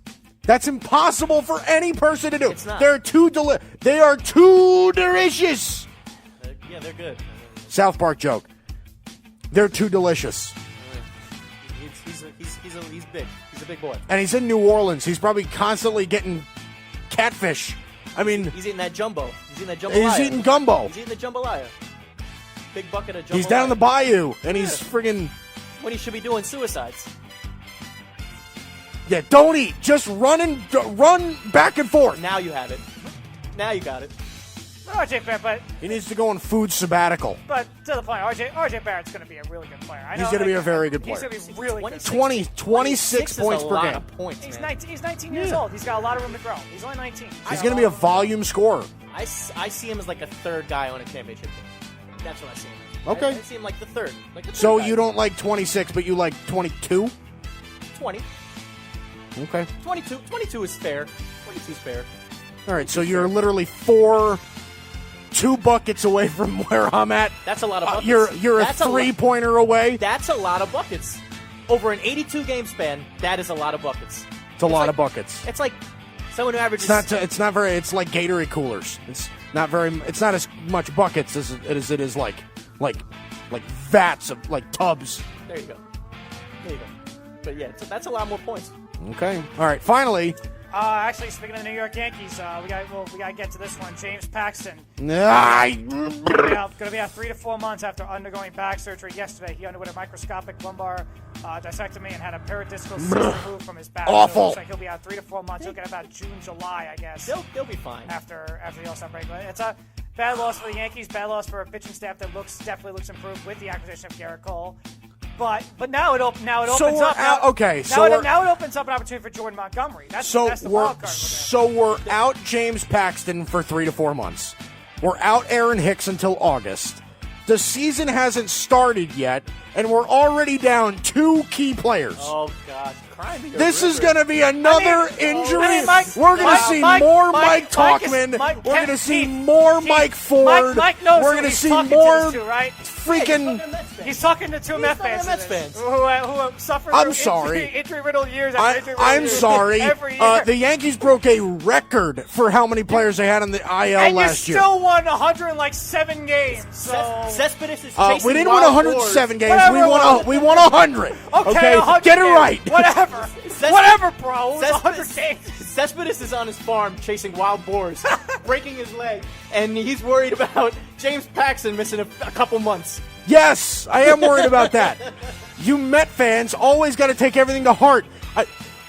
That's impossible for any person to do. It's not. They are too delicious. Yeah, they're good. South Park joke. They're too delicious. He's big. He's a big boy. And he's in New Orleans. He's probably constantly getting catfish. I mean, he's eating that jumbo. He's eating gumbo. He's eating the jambalaya. Big bucket of jambalaya. He's down the bayou, and he's friggin'. When he should be doing suicides. Yeah, don't eat. Just run back and forth. Now you have it. Now you got it. RJ Barrett, but he needs to go on food sabbatical. But to the point, RJ Barrett's going to be a really good player. He's going to be a very good player. He's going to be really good. 26 points per game. He's 19 years old. He's got a lot of room to grow. He's only 19. He's going to be a volume scorer. I see him as like a third guy on a championship team. That's what I see him as. Okay. I see him like the third. So you don't like 26, but you like 22? 20. Okay. 22 is fair. 22 is fair. All right, so you're literally 2 buckets away from where I'm at. That's a lot of buckets. You're a 3-pointer away. That's a lot of buckets. Over an 82-game span, that is a lot of buckets. It's a lot of buckets. It's like someone who averages. It's not very. It's like Gatorade coolers. It's not as much buckets as it is like vats of like tubs. There you go. But yeah, that's a lot more points. Okay. All right. Finally. Actually, speaking of the New York Yankees, we got to get to this one. James Paxton. Going to be out 3 to 4 months after undergoing back surgery yesterday. He underwent a microscopic lumbar discectomy and had a peridiscal cyst removed from his back. Awful. So it looks like he'll be out 3 to 4 months. He'll get about June, July, I guess. He'll be fine after the All-Star break. But it's a bad loss for the Yankees. Bad loss for a pitching staff that definitely looks improved with the acquisition of Garrett Cole. But now it opens up. Now it opens up an opportunity for Jordan Montgomery. That's the wild card. So we're out James Paxton for 3 to 4 months. We're out Aaron Hicks until August. The season hasn't started yet, and we're already down 2 key players. Oh gosh, this is going to be another injury. We're going to see more Mike Talkman. We're going to see more Mike Ford. Mike knows we're going to see more freaking. He's talking to two Mets fans. Who suffered I'm through sorry. injury-riddled years. I'm sorry. Every year. The Yankees broke a record for how many players they had on the IL last year. And you still won 107 games. So Cespedes is chasing we didn't win wild 107 boars. games. We won 100. Okay, 100 get it games. right. Whatever. Whatever, bro. It was 100 Cespedes, games. Cespedes is on his farm chasing wild boars, breaking his leg, and he's worried about James Paxton missing a couple months. Yes, I am worried about that. You Met fans always got to take everything to heart.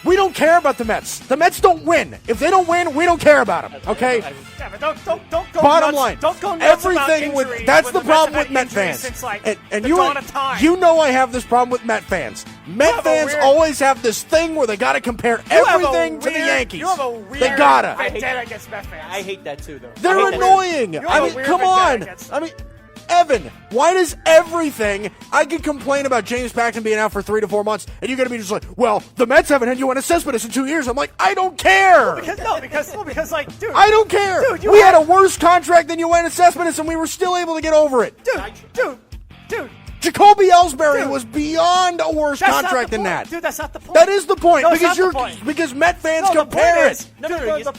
We don't care about the Mets. The Mets don't win. If they don't win, we don't care about them. Okay. Yeah, but don't go Bottom nuts. line, Don't go nuts about everything injuries that's when the Mets problem have with Met had fans. since, like, and the you dawn of time. you know I have this problem with Met fans. Met fans always have this thing where they got to compare everything to the Yankees. You have a weird they gotta. vendetta against Met fans. I hate that too, though. They're annoying. You have I a mean, weird come vendetta on. against I mean, Evan, why does everything I could complain about James Paxton being out for 3 to 4 months, and you're going to be just like, well, the Mets haven't had Yoenis Cespedes in 2 years. I'm like, I don't care. Because like, dude, I don't care. Dude, we had a worse contract than Yoenis Cespedes, and we were still able to get over it. dude. Jacoby Ellsbury was beyond a worse contract than that. Dude, that's not the point. That is the point No, because it's not the point. because Met fans No, compare it. The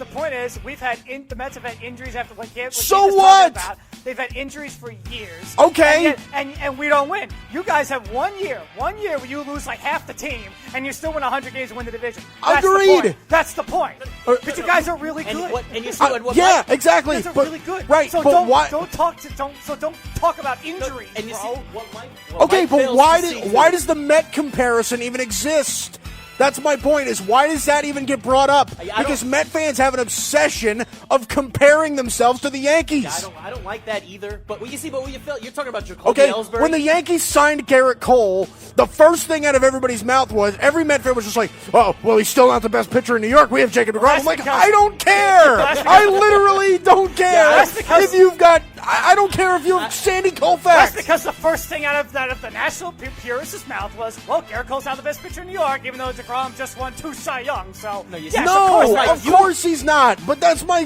point is, we've had the Mets have had injuries after So what? They've had injuries for years. Okay. And we don't win. You guys have 1 year where you lose like half the team, and you still win 100 games and win the division. Agreed. That's the point. But you guys are really good. And you see what yeah, exactly. You guys are but, really good. Right. So but why? don't talk about injuries, and you bro. see what Mike Okay, but fails why to see why does the Met comparison even exist? That's my point, is why does that even get brought up? Because Met fans have an obsession of comparing themselves to the Yankees. I don't like that either. But what you feel, you're talking about Jacoby Ellsbury. When the Yankees signed Garrett Cole, the first thing out of everybody's mouth was, every Met fan was just like, oh, well, he's still not the best pitcher in New York. We have Jacob DeGrom. I'm like, I don't care. I literally don't care. If you've got, I don't care if you have Sandy Koufax. That's because the first thing out of the national purist's mouth was, well, Garrett Cole's not the best pitcher in New York, even though DeGrom just won 2 Cy Young. So of course he's not. But that's my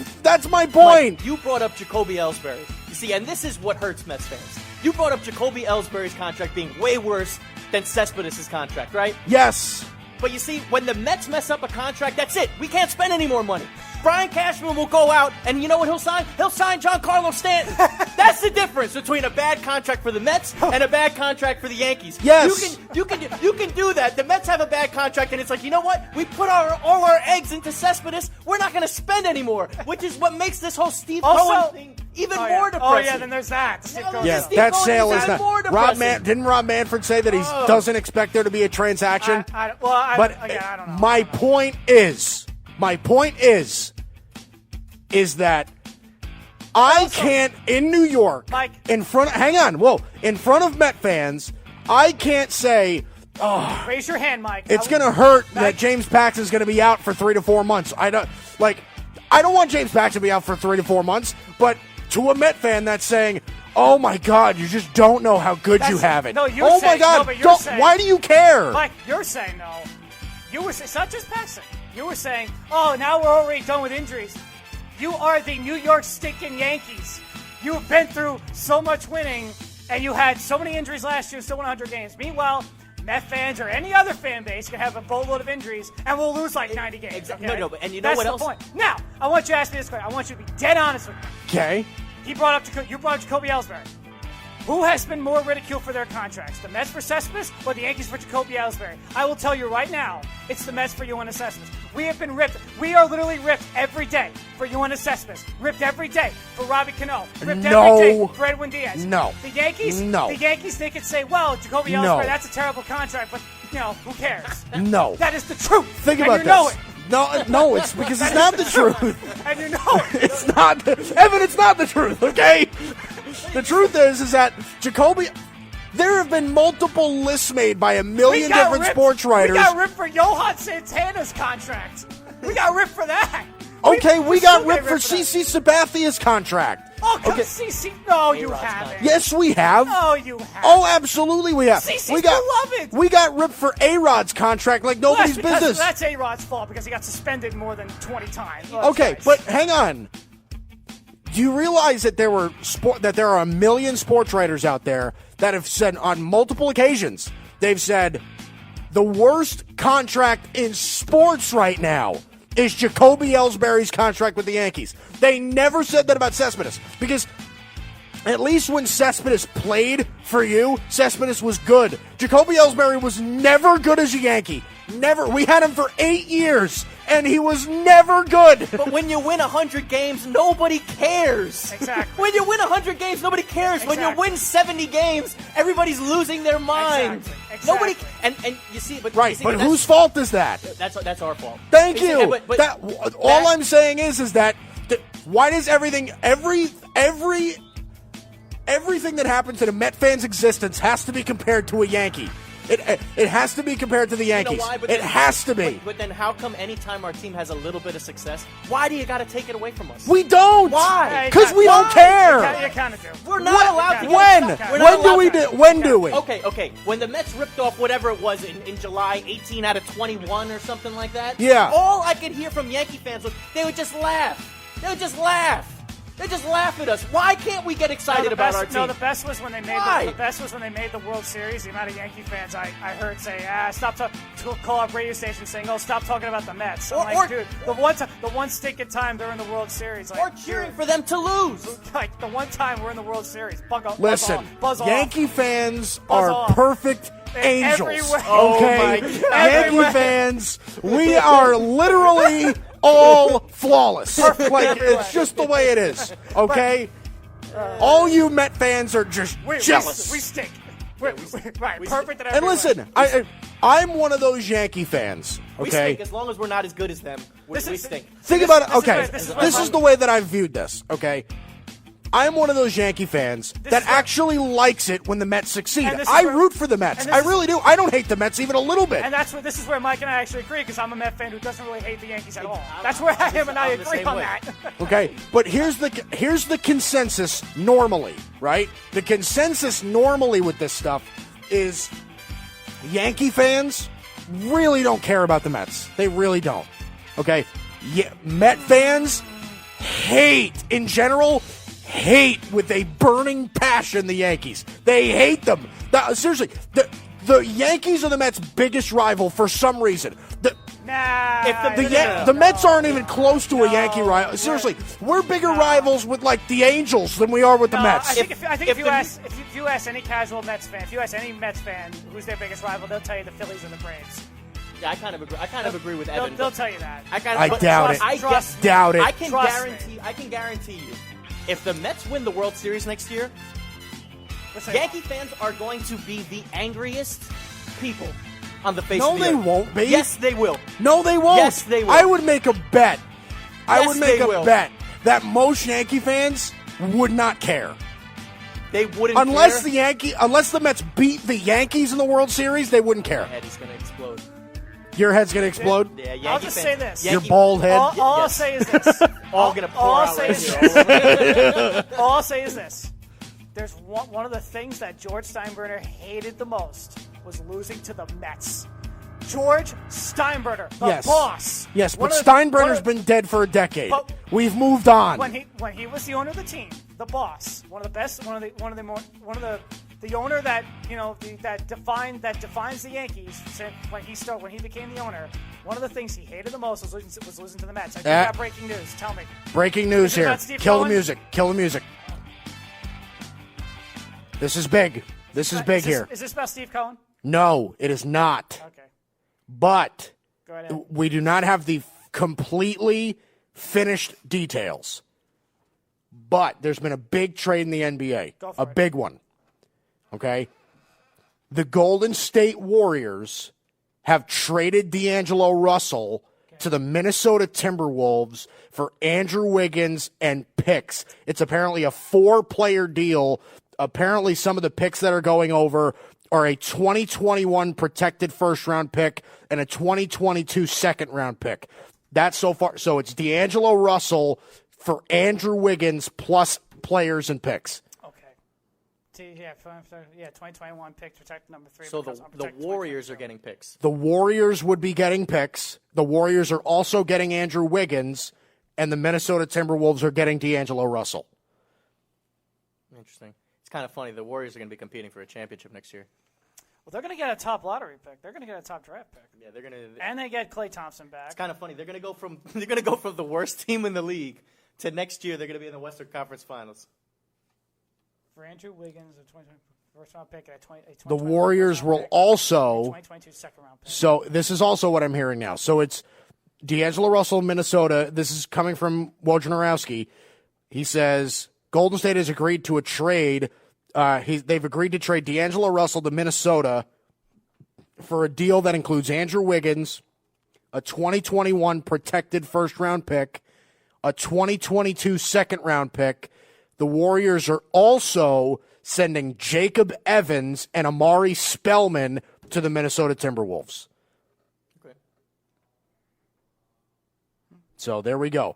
point. Mike, you brought up Jacoby Ellsbury. You see, and this is what hurts Mets fans. You brought up Jacoby Ellsbury's contract being way worse than Cespedes' contract, right? Yes. But you see, when the Mets mess up a contract, that's it. We can't spend any more money. Brian Cashman will go out, and you know what he'll sign? He'll sign Giancarlo Stanton. That's the difference between a bad contract for the Mets and a bad contract for the Yankees. Yes. You can do that. The Mets have a bad contract, and it's like, you know what? We put all our eggs into Cespedes. We're not going to spend anymore, which is what makes this whole Steve Cohen thing even more depressing. Oh, yeah, then there's that. Yes, that sale is not. Didn't Rob Manfred say that he doesn't expect there to be a transaction? I don't know. My point is that I can't, in New York, Mike. in front of Met fans, I can't say, raise your hand, Mike. It's going to hurt that James Paxton's going to be out for 3 to 4 months. I don't want James Paxton to be out for 3 to 4 months, but to a Met fan that's saying, oh my God, you just don't know how good you have it. No, you're oh saying, my God, no, but you're saying, why do you care? Mike, you're saying no. It's not just Paxton. You were saying, oh, now we're already done with injuries. You are the New York stinking Yankees. You have been through so much winning, and you had so many injuries last year, still won 100 games. Meanwhile, Met fans or any other fan base can have a boatload of injuries, and we'll lose like 90 games. Exactly. Okay? No, and you know That's what the else? Point. Now, I want you to ask me this question. I want you to be dead honest with me. Okay. You brought up Jacoby Ellsbury. Who has been more ridiculed for their contracts? The Mets for Cespedes or the Yankees for Jacoby Ellsbury? I will tell you right now, it's the Mets for Yoenis Cespedes. We have been ripped. We are literally ripped every day for Yoenis Cespedes. Ripped every day for Robbie Cano. Ripped every day for Edwin Diaz. No. The Yankees? No. The Yankees, they could say, well, Jacoby Ellsbury, that's a terrible contract, but, who cares? No. That is the truth. Think about this. Know it. No, it's because it's not the truth. And you know it. It's not. Evan, it's not the truth, okay? The truth is that Jacoby, there have been multiple lists made by a million different sports writers. We got ripped for Johan Santana's contract. We got ripped for that. Okay, we got ripped for CC Sabathia's contract. Oh, okay. CC, no, you haven't. Yes, we have. No, you haven't. Oh, absolutely we have. CC's beloved. We got ripped for A-Rod's contract like nobody's business. That's A-Rod's fault because he got suspended more than 20 times. Okay, but hang on. Do you realize that there are a million sports writers out there that have said on multiple occasions, they've said the worst contract in sports right now is Jacoby Ellsbury's contract with the Yankees. They never said that about Cespedes because at least when Cespedes played for you, Cespedes was good. Jacoby Ellsbury was never good as a Yankee. Never. We had him for 8 years, and he was never good. But when you win 100 games, nobody cares. Exactly. When you win 100 games, nobody cares. Exactly. When you win 70 games, everybody's losing their mind. Exactly. Nobody. And you see, but Right, you see, but that's- whose fault is that? That's our fault. Thank You see, you. but All I'm saying is that why does everything that happens in a Met fan's existence has to be compared to a Yankee? It has to be compared to the Yankees. You know why? It has to be. But then how come anytime our team has a little bit of success, why do you got to take it away from us? We don't. Why? Because we don't Why? care. You kind of do. We're not allowed to. When? We're not When do allowed we to. do? When do we? Okay. When the Mets ripped off whatever it was in July, 18 out of 21 or something like that. Yeah. All I could hear from Yankee fans was they would just laugh. They would just laugh. They just laugh at us. Why can't we get excited about our team? No, the best was when they made Why? the best was when they made the World Series. The amount of Yankee fans I heard say, stop call up radio stations saying, oh, stop talking about the Mets. I'm like, dude, the one stinking time they're in the World Series, like, or cheering for them to lose. like the one time we're in the World Series. Listen, buzz off. Yankee fans Buzz are off. perfect angels. Everywhere. Oh Okay, my God. Yankee Everywhere. fans, we are literally all flawless. Like it's just the way it is. Okay, all you Met fans are just jealous. We stink. Right, perfect. And listen, I'm one of those Yankee fans. We Okay, stink as long as we're not as good as them. We stink. think about it. Okay, this is this is the way that I've viewed this. Okay. I'm one of those Yankee fans that is where- actually likes it when the Mets succeed. And this is I where- root for the Mets. and this I is- really do. I don't hate the Mets even a little bit. And this is where Mike and I actually agree, because I'm a Met fan who doesn't really hate the Yankees at all. That's where I am, and I I'm the agree same on way. that. Okay, but here's the consensus normally, right? The consensus normally with this stuff is Yankee fans really don't care about the Mets. They really don't. Okay? Met fans hate with a burning passion the Yankees. They hate them. Seriously, the Yankees are the Mets' biggest rival for some reason. The Mets aren't even close to a Yankee rival. Seriously, we're bigger rivals with like the Angels than we are with the Mets. I think if you ask any casual Mets fan, if you ask any Mets fan who's their biggest rival, they'll tell you the Phillies and the Braves. Yeah, I kind of agree with Evan. They'll tell you that. I doubt it. Trust Doubt it. I can Trust guarantee you, if the Mets win the World Series next year, Listen, Yankee fans are going to be the angriest people on the face No, of the they earth. won't be. Yes, they will. No, they won't. Yes, they will. I would make a bet. I Yes, would make they a will. bet that most Yankee fans would not care. They wouldn't Unless care. unless the Mets beat the Yankees in the World Series, they wouldn't care. My head is going to explode. Your head's gonna explode. Yeah, Yankee I'll just fans, say this. Your bald head. All I'll Yes. say is this. All going to pour All out I'll say right is here. this. All I'll say is this. There's one of the things that George Steinbrenner hated the most was losing to the Mets. George Steinbrenner, the Yes. boss. Yes, but One of the- Steinbrenner's one of- been dead for a decade. But- We've moved on. when he was the owner of the team, the boss, one of the best, the owner that that defines the Yankees. When he became the owner, one of the things he hated the most was losing to the Mets. I do got breaking news. Tell me. Breaking news Is it here. about Steve Kill Cohen? the music. Kill the music. This is big. This is big here. Is this about Steve Cohen? No, it is not. Okay, But go right ahead. we do not have the completely finished details. But there's been a big trade in the NBA. Go for A it. big one. Okay? The Golden State Warriors have traded D'Angelo Russell to the Minnesota Timberwolves for Andrew Wiggins and picks. It's apparently a 4-player deal. Apparently some of the picks that are going over are a 2021 protected first-round pick and a 2022 second-round pick. That's so far. So it's D'Angelo Russell for Andrew Wiggins plus players and picks. Okay. Yeah, 2021 pick, protect number 3. So because the I'm protecting Warriors are 2022. getting picks. The Warriors would be getting picks. The Warriors are also getting Andrew Wiggins, and the Minnesota Timberwolves are getting D'Angelo Russell. Interesting. It's kind of funny. The Warriors are going to be competing for a championship next year. Well, they're going to get a top lottery pick. They're going to get a top draft pick. Yeah, they're going to. And they get Klay Thompson back. It's kind of funny. They're going to go from the worst team in the league to next year they're going to be in the Western Conference Finals. For Andrew Wiggins, a 2020 first-round pick, and a The Warriors will also 2022 second-round pick. So this is also what I'm hearing now. So it's D'Angelo Russell, Minnesota. This is coming from Wojnarowski. He says Golden State has agreed to a trade. They've agreed to trade D'Angelo Russell to Minnesota for a deal that includes Andrew Wiggins, a 2021 protected first-round pick, a 2022 second-round pick. The Warriors are also sending Jacob Evans and Amari Spellman to the Minnesota Timberwolves. Okay. So there we go.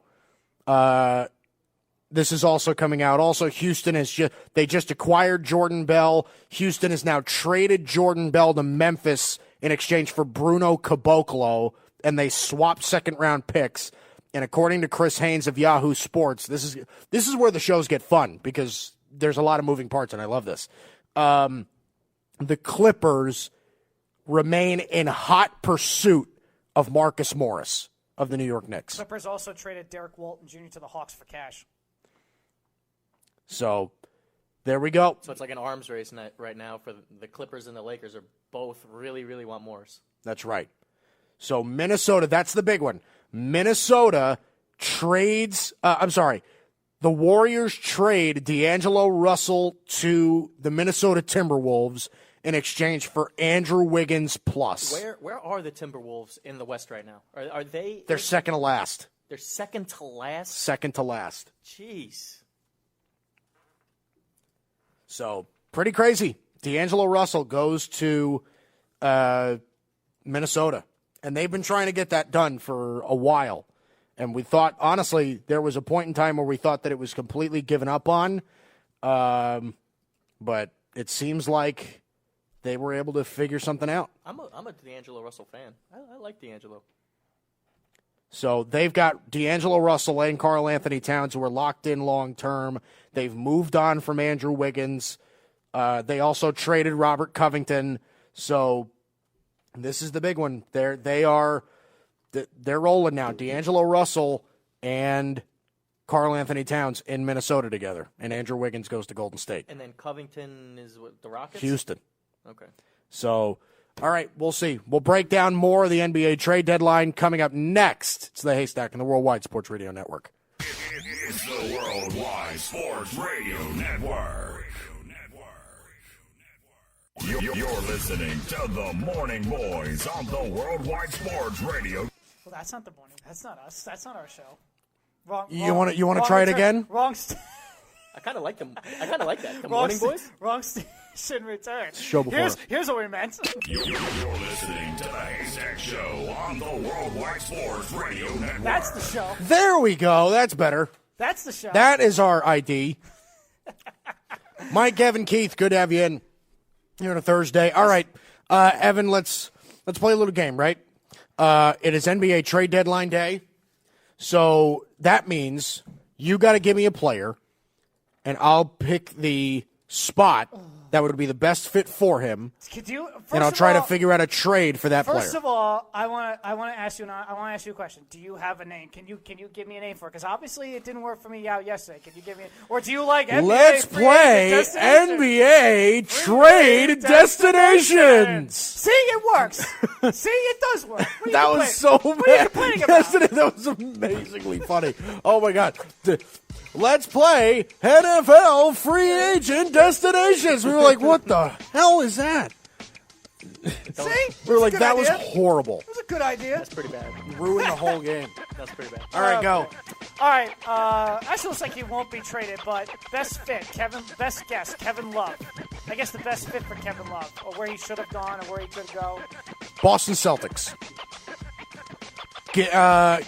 This is also coming out. Also, Houston has just acquired Jordan Bell. Houston has now traded Jordan Bell to Memphis in exchange for Bruno Caboclo, and they swapped second-round picks. And according to Chris Haynes of Yahoo Sports, this is where the shows get fun because there's a lot of moving parts, and I love this. The Clippers remain in hot pursuit of Marcus Morris of the New York Knicks. Clippers also traded Derek Walton Jr. to the Hawks for cash. So there we go. So it's like an arms race right now for the Clippers and the Lakers are both really, really want Morris. That's right. So Minnesota, that's the big one. Minnesota trades, the Warriors trade D'Angelo Russell to the Minnesota Timberwolves in exchange for Andrew Wiggins plus. Where are the Timberwolves in the West right now? Are they? They're second to last. They're second to last? Second to last. Jeez. So, pretty crazy. D'Angelo Russell goes to Minnesota. And they've been trying to get that done for a while. And we thought, honestly, there was a point in time where we thought that it was completely given up on. But it seems like they were able to figure something out. I'm a D'Angelo Russell fan. I like D'Angelo. So they've got D'Angelo Russell and Karl Anthony Towns who are locked in long term. They've moved on from Andrew Wiggins. They also traded Robert Covington. So this is the big one. They're rolling now. D'Angelo Russell and Karl Anthony Towns in Minnesota together, and Andrew Wiggins goes to Golden State. And then Covington is what, the Rockets? Houston. Okay. So, all right, we'll see. We'll break down more of the NBA trade deadline coming up next. It's the Haystack and the Worldwide Sports Radio Network. It's the Worldwide Sports Radio Network. You're listening to the Morning Boys on the Worldwide Sports Radio. Well, that's not the morning. That's not us. That's not our show. Wrong. You want to try it again? Wrong. I kind of like them. I kind of like that. The wrong Morning Boys. Wrong station return. Show before. Here's what we meant. You're listening to the Haystack Show on the Worldwide Sports Radio Network. That's the show. There we go. That's better. That's the show. That is our ID. Mike, Evan, Keith, good to have you in here on a Thursday. All right, Evan, let's play a little game, right? It is NBA trade deadline day, so that means you got to give me a player, and I'll pick the spot that would be the best fit for him, and I'll try to figure out a trade for that player. First of all, I want to ask you a question. Do you have a name? Can you give me a name for it? Because obviously it didn't work for me out yesterday. Can you give me? Or do you like NBA? Let's play NBA trade destinations. See, it works. See, it does work. That was so bad. What are you complaining about? Yesterday, that was amazingly funny. Oh my God. Let's play NFL free agent destinations. We were like, what the hell is that? See? We were like, that was horrible. It was a good idea. That's pretty bad. Ruined the whole game. That's pretty bad. All right, go. All right. Actually, looks like he won't be traded, but best fit, best guess, Kevin Love. I guess the best fit for Kevin Love, or where he should have gone, or where he could go. Boston Celtics.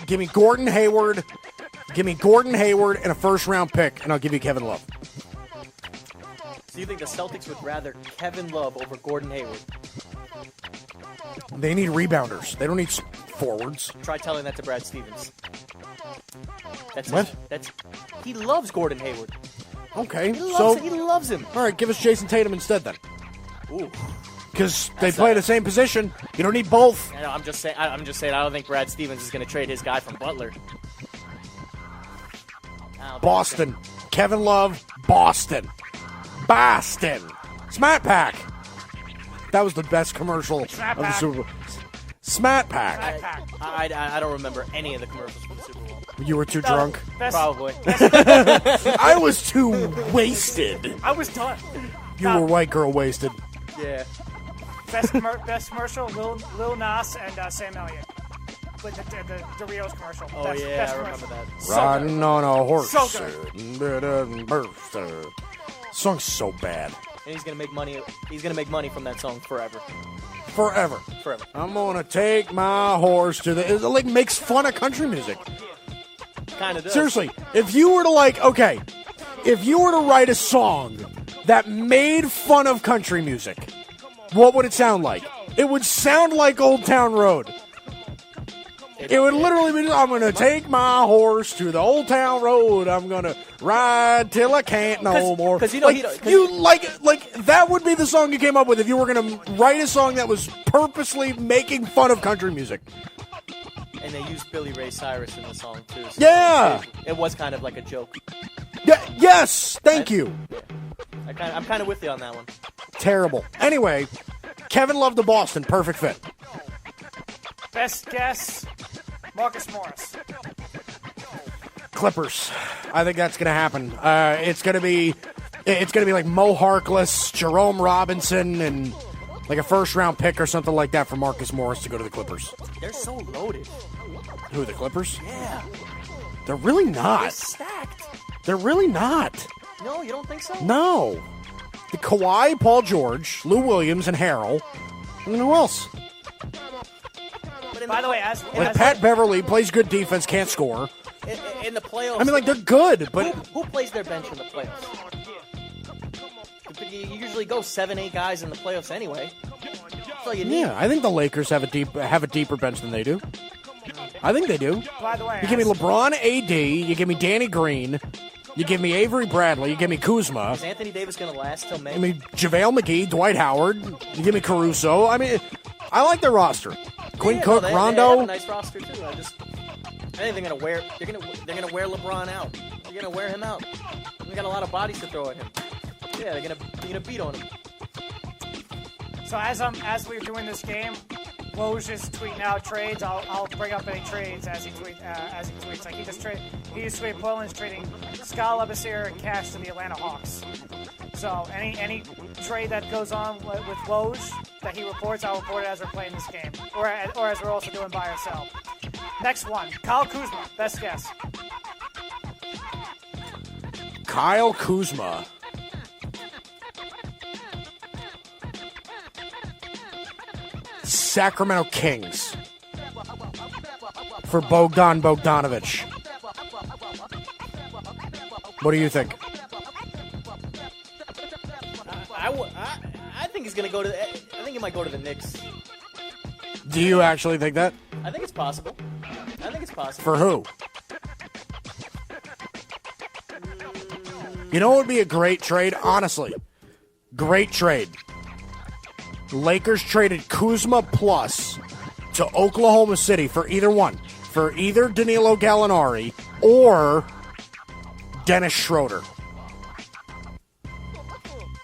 Give me Gordon Hayward. Give me Gordon Hayward and a first-round pick, and I'll give you Kevin Love. So you think the Celtics would rather Kevin Love over Gordon Hayward? They need rebounders. They don't need forwards. Try telling that to Brad Stevens. That's What? He loves Gordon Hayward. Okay, He loves him. All right, give us Jason Tatum instead then. Ooh. Because they play the same position. You don't need both. I know, I'm just saying. I don't think Brad Stevens is going to trade his guy from Butler. Boston. Kevin Love, Boston. Smat Pack. That was the best commercial of the Super Bowl. Smat Pack. I don't remember any of the commercials from the Super Bowl. You were too drunk? Probably. I was too wasted. I was done. You were white girl wasted. Yeah. Best commercial, Lil Nas and Sam Elliott. With the Doritos commercial. Oh, best I commercial. remember that. Riding on a horse. So Song's so bad. And he's going to make money. He's going to make money from that song forever. Forever. Forever. I'm gonna take my horse to the. It like makes fun of country music. Kind of does. Seriously, if you were to if you were to write a song that made fun of country music, what would it sound like? It would sound like Old Town Road. It would literally be, I'm going to take my horse to the Old Town Road. I'm going to ride till I can't no more. Because you know, that would be the song you came up with if you were going to write a song that was purposely making fun of country music. And they used Billy Ray Cyrus in the song, too. So Yeah. It was kind of like a joke. Yeah, yes, thank you. Yeah. I'm kind of with you on that one. Terrible. Anyway, Kevin Love to Boston, perfect fit. Best guess, Marcus Morris. Clippers. I think that's going to happen. It's going to be like Mo Harkless, Jerome Robinson, and like a first-round pick or something like that for Marcus Morris to go to the Clippers. They're so loaded. Who, the Clippers? Yeah. They're really They're not. stacked. They're really not. No, you don't think so? No. The Kawhi, Paul George, Lou Williams, and Harrell. And then who else? By the way, as Pat Beverly plays good defense, can't score. In the playoffs. I mean, they're good, but who plays their bench in the playoffs? You usually go 7-8 guys in the playoffs anyway. That's all you need. yeah, I think the Lakers have a deeper bench than they do. I think they do. By the way, You give me LeBron, AD, you give me Danny Green, you give me Avery Bradley, you give me Kuzma, Is Anthony Davis going to last till May? I mean JaVale McGee, Dwight Howard, you give me Caruso. I mean, I like their roster. Quinn Cook, they Rondo. have a nice roster too. I think they're gonna wear. They're gonna wear LeBron out. They're gonna wear him out. We got a lot of bodies to throw at him. Yeah, they're gonna beat on him. So as we're doing this game, Woj is tweeting out trades. I'll bring up any trades as he tweets. Like he just tweeted Portland's trading Skal Labissiere and cash to the Atlanta Hawks. So any trade that goes on with Woj that he reports, I'll report it as we're playing this game, or as we're also doing buy or sell. Next one, Kyle Kuzma. Best guess. Kyle Kuzma. Sacramento Kings for Bogdan Bogdanovic. What do you think? I think he's gonna go to. I think he might go to the Knicks. Do you actually think that? I think it's possible. For who? You know what would be a great trade? Honestly. Great trade. Lakers traded Kuzma plus to Oklahoma City for either one. For either Danilo Gallinari or Dennis Schroeder.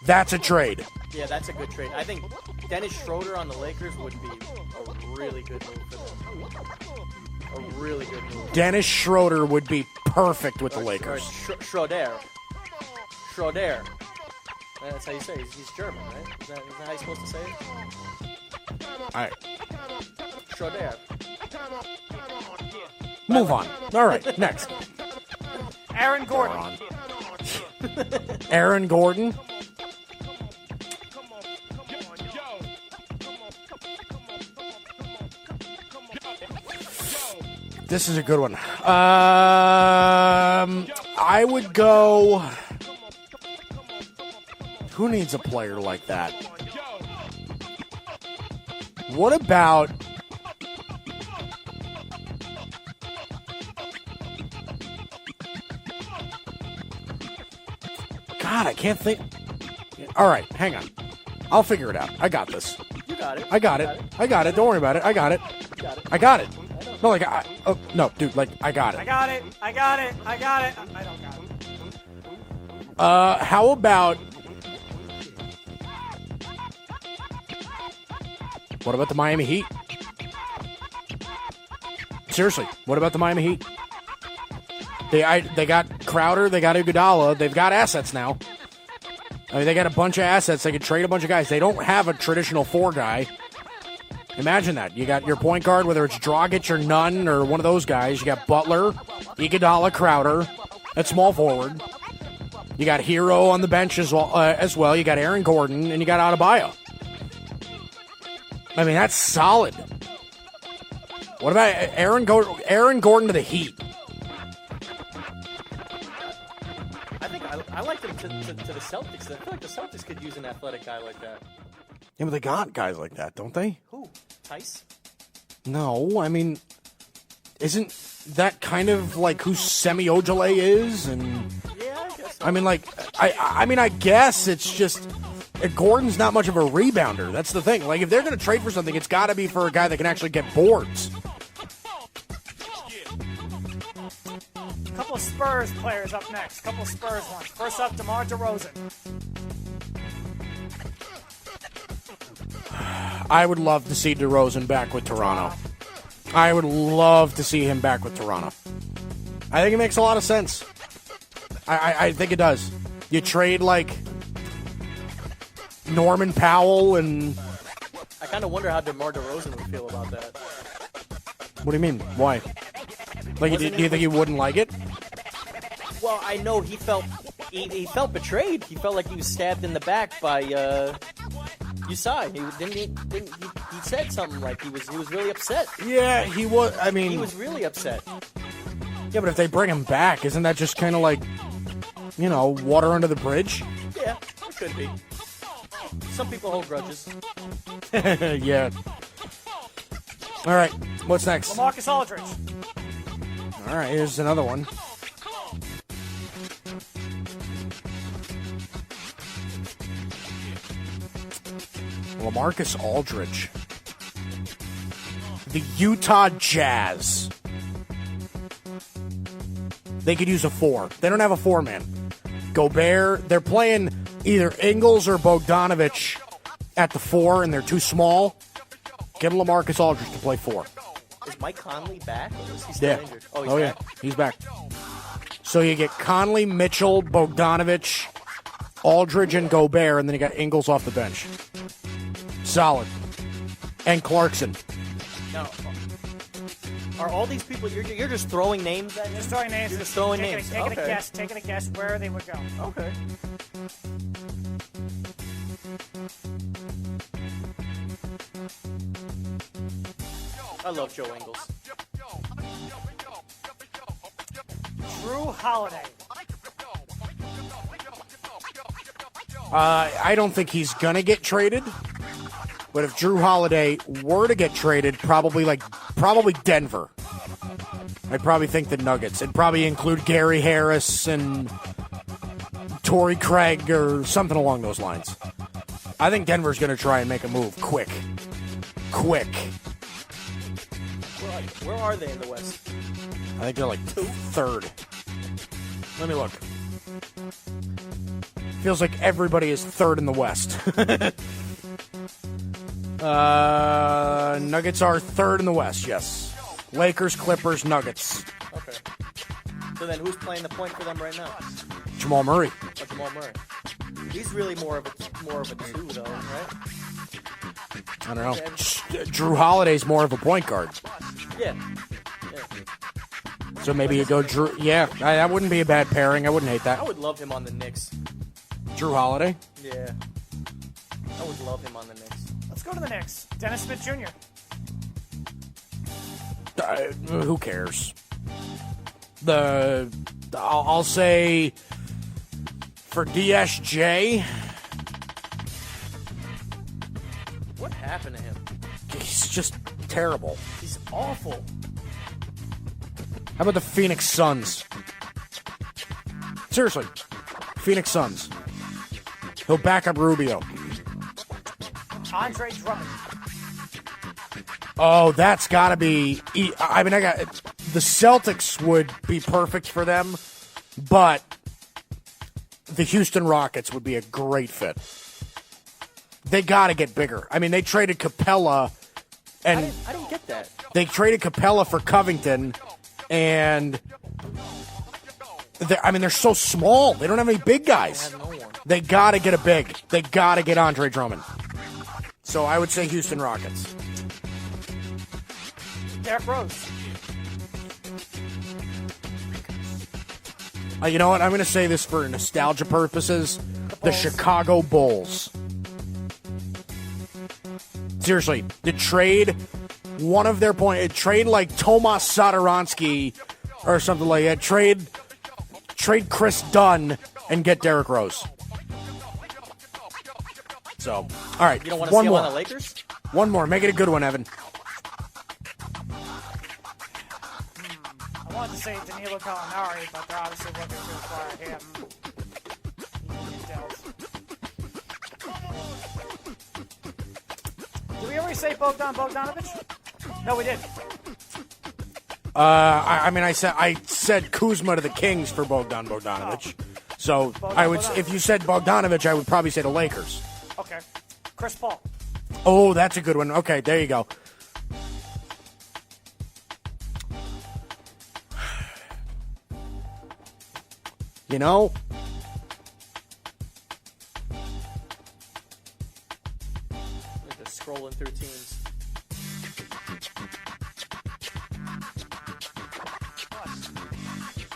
That's a trade. Yeah, that's a good trade. I think Dennis Schroeder on the Lakers would be a really good move for them. A really good move. Dennis Schroeder would be perfect with the Lakers. Schroeder. That's how you say it. He's German, right? Is that how you're supposed to say it? All right. Schroeder. Move on. All right, next. Aaron Gordon. Aaron Gordon. This is a good one. I would go. Who needs a player like that? What about God, I can't think. All right, hang on. I'll figure it out. I got this. You got it. I got it. I got it. Don't worry about it. I got it. I got it. No, like, no, dude, like, I got it. I got it. I got it. I got it. I don't got it. How about... What about the Miami Heat? Seriously, what about the Miami Heat? They got Crowder, they got Iguodala, they've got assets now. I mean, they got a bunch of assets. They could trade a bunch of guys. They don't have a traditional 4 guy. Imagine that. You got your point guard, whether it's Dragic or Nunn or one of those guys. You got Butler, Iguodala, Crowder at small forward. You got Hero on the bench as well. You got Aaron Gordon, and you got Adebayo. I mean, that's solid. What about Aaron Gordon to the Heat? I like them to the Celtics. I feel like the Celtics could use an athletic guy like that. Yeah, but they got guys like that, don't they? Who? Tice? No, I mean, isn't that kind of like who Semi Ojeleye is? And Yeah, I guess so. I mean, like, I guess it's just Gordon's not much of a rebounder. That's the thing. Like, if they're going to trade for something, it's got to be for a guy that can actually get boards. A couple of Spurs players up next. A couple of Spurs ones. First up, DeMar DeRozan. I would love to see DeRozan back with Toronto. I would love to see him back with Toronto. I think it makes a lot of sense. I think it does. You trade, like, Norman Powell and... I kind of wonder how DeMar DeRozan would feel about that. What do you mean? Why? Like, do you think he wouldn't like it? Well, I know he felt betrayed. He felt like he was stabbed in the back by Usai. He said something like he was really upset. Yeah, he was. I mean, He was really upset. yeah, but if they bring him back, isn't that just kind of like, you know, water under the bridge? Yeah, it could be. Some people hold grudges. Yeah. All right, what's next? LaMarcus Aldridge. All right, here's another one. LaMarcus Aldridge. The Utah Jazz. They could use a 4. They don't have a 4-man. Gobert, they're playing either Ingles or Bogdanovich at the 4, and they're too small. Get LaMarcus Aldridge to play 4. Is Mike Conley back, or is he still injured? Oh, he's back? Yeah, he's back. So you get Conley, Mitchell, Bogdanovich, Aldridge, and Gobert, and then you got Ingles off the bench. Solid. And Clarkson. Now, are all these people, you're just throwing names at me? Just throwing names. You're just throwing taking names. Taking a guess where they would go. Okay. I love Joe Ingles. Drew Holiday. I don't think he's going to get traded. But if Drew Holiday were to get traded, probably Denver. I probably think the Nuggets. It'd probably include Gary Harris and Torrey Craig or something along those lines. I think Denver's going to try and make a move quick. Where are they in the West? I think they're like 3rd. Let me look. Feels like everybody is 3rd in the West. Nuggets are 3rd in the West, yes. Lakers, Clippers, Nuggets. Okay. So then who's playing the point for them right now? Jamal Murray. Oh, Jamal Murray. He's really more of a 2, though, right? I don't know. Drew Holiday's more of a point guard. Yeah. So maybe you go Drew. Yeah, that wouldn't be a bad pairing. I wouldn't hate that. I would love him on the Knicks. Drew Holiday? Yeah. I would love him on the Knicks. Let's go to the Knicks. Dennis Smith Jr. Who cares? I'll say for DSJ. What happened to him? He's just terrible. He's awful. How about the Phoenix Suns? Seriously. Phoenix Suns. He'll back up Rubio. Andre Drummond. Oh, that's got to be. I mean, the Celtics would be perfect for them, but the Houston Rockets would be a great fit. They got to get bigger. I mean, they traded Capella, and I didn't get that. They traded Capella for Covington, and they're so small. They don't have any big guys. They have no one. They got to get a big. They got to get Andre Drummond. So I would say Houston Rockets. Derrick Rose. You know what? I'm going to say this for nostalgia purposes. The Chicago Bulls. Seriously, to trade one of their trade like Tomas Satoransky or something like that. Trade Chris Dunn and get Derrick Rose. So, all right. You don't want to see him on the Lakers? One more. Make it a good one, Evan. I wanted to say Danilo Gallinari, but they're obviously looking to acquire him. Did we already say Bogdan Bogdanovic? No, we didn't. I said Kuzma to the Kings for Bogdan Bogdanovic. Oh. So Bogdanovic. If you said Bogdanovic, I would probably say the Lakers. Okay. Chris Paul. Oh, that's a good one. Okay, there you go. You know, Just scrolling through teams.